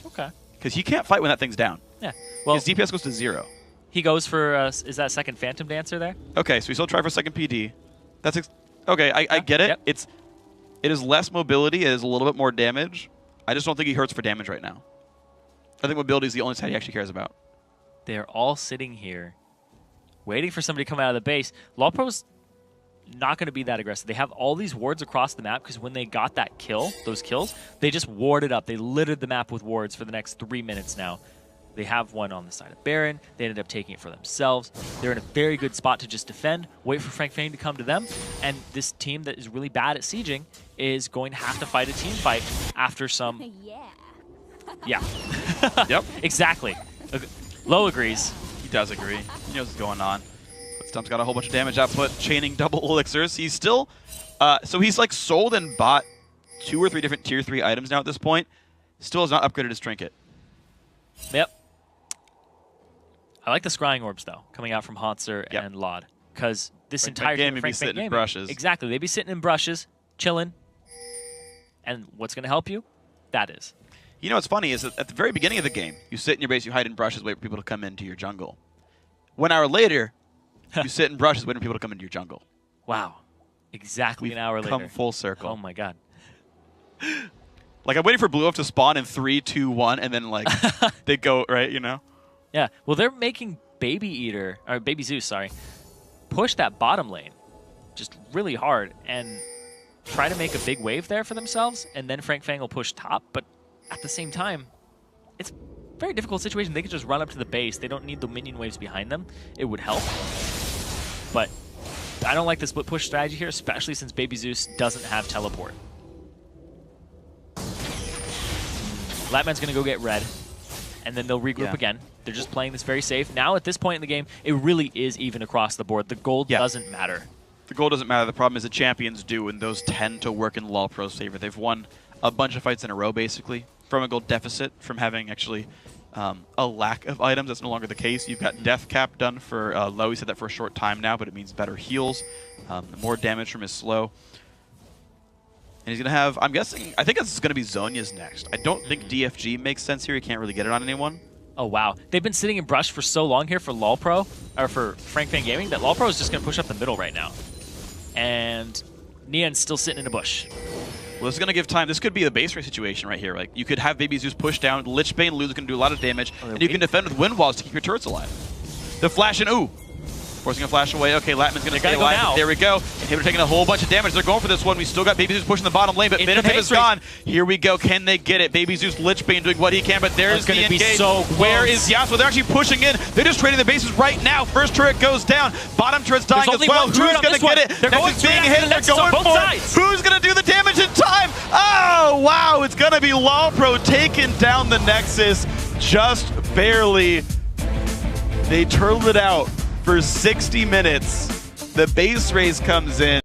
Okay. Because you can't fight when that thing's down. Yeah. Well, his DPS goes to 0. He goes for, is that second Phantom Dancer there? Okay, so we still try for second PD. That's okay, I get it. Yep. It is less mobility, it is a little bit more damage. I just don't think he hurts for damage right now. I think mobility is the only stat he actually cares about. They're all sitting here waiting for somebody to come out of the base. LoLPro's not going to be that aggressive. They have all these wards across the map because when they got that kill, those kills, they just warded up. They littered the map with wards for the next 3 minutes now. They have one on the side of Baron. They ended up taking it for themselves. They're in a very good spot to just defend, wait for Fang to come to them, and this team that is really bad at sieging is going to have to fight a team fight after some... Yeah. Yep. Exactly. Low agrees. He does agree. He knows what's going on. Stump's got a whole bunch of damage output, chaining double elixirs. He's still... so he's like sold and bought 2 or 3 different tier 3 items now at this point. Still has not upgraded his trinket. Yep. I like the scrying orbs, though, coming out from Hauntzer and Laud. Because this entire game would be sitting in brushes. Exactly. They'd be sitting in brushes, chilling. And what's going to help you? That is. You know what's funny is that at the very beginning of the game, you sit in your base, you hide in brushes, wait for people to come into your jungle. 1 hour later, you sit in brushes, waiting for people to come into your jungle. Wow. Exactly an hour later. Come full circle. Oh, my God. Like, I'm waiting for Blue Off to spawn in 3, 2, 1, and then, like, they go, right, you know? Yeah. Well, they're making Baby Zeus, sorry, push that bottom lane just really hard and try to make a big wave there for themselves, and then Fang will push top, but at the same time, it's a very difficult situation. They could just run up to the base. They don't need the minion waves behind them. It would help. But I don't like the split push strategy here, especially since Baby Zeus doesn't have teleport. Latman's going to go get red, and then they'll regroup again. They're just playing this very safe. Now, at this point in the game, it really is even across the board. The gold doesn't matter. The gold doesn't matter. The problem is the champions do, and those tend to work in LoLPro's favor. They've won a bunch of fights in a row, basically, from a gold deficit, from having actually a lack of items. That's no longer the case. You've got Death Cap done for low. He said that for a short time now, but it means better heals, more damage from his slow. And he's going to have, I'm guessing, I think it's going to be Zhonya's next. I don't think DFG makes sense here. He can't really get it on anyone. Oh, wow. They've been sitting in brush for so long here for LoLPro, or for Fang Gaming, that LoLPro is just going to push up the middle right now. And Nian's still sitting in a bush. Well, this is going to give time. This could be the base race situation right here. Like, you could have Baby Zeus push down, Lichbane, Lulu's going to do a lot of damage, and you can defend with wind walls to keep your turrets alive. The flash and ooh. Forcing a flash away. Okay, Latman's going to stay alive. Now. There we go. Inhibitor taking a whole bunch of damage. They're going for this one. We still got Baby Zeus pushing the bottom lane, but Minifib is gone. Here we go. Can they get it? Baby Zeus, Lichbane doing what he can, but there's the engage. So where is Yasuo? They're actually pushing in. They're just trading the bases right now. First turret goes down. Bottom turret's dying as well. Who's going to get it? They're going being hit. They're going for it. Who's going to do the damage in time? Oh, wow. It's going to be LoLPro taking down the Nexus just barely. They turtled it out for 60 minutes. The base race comes in.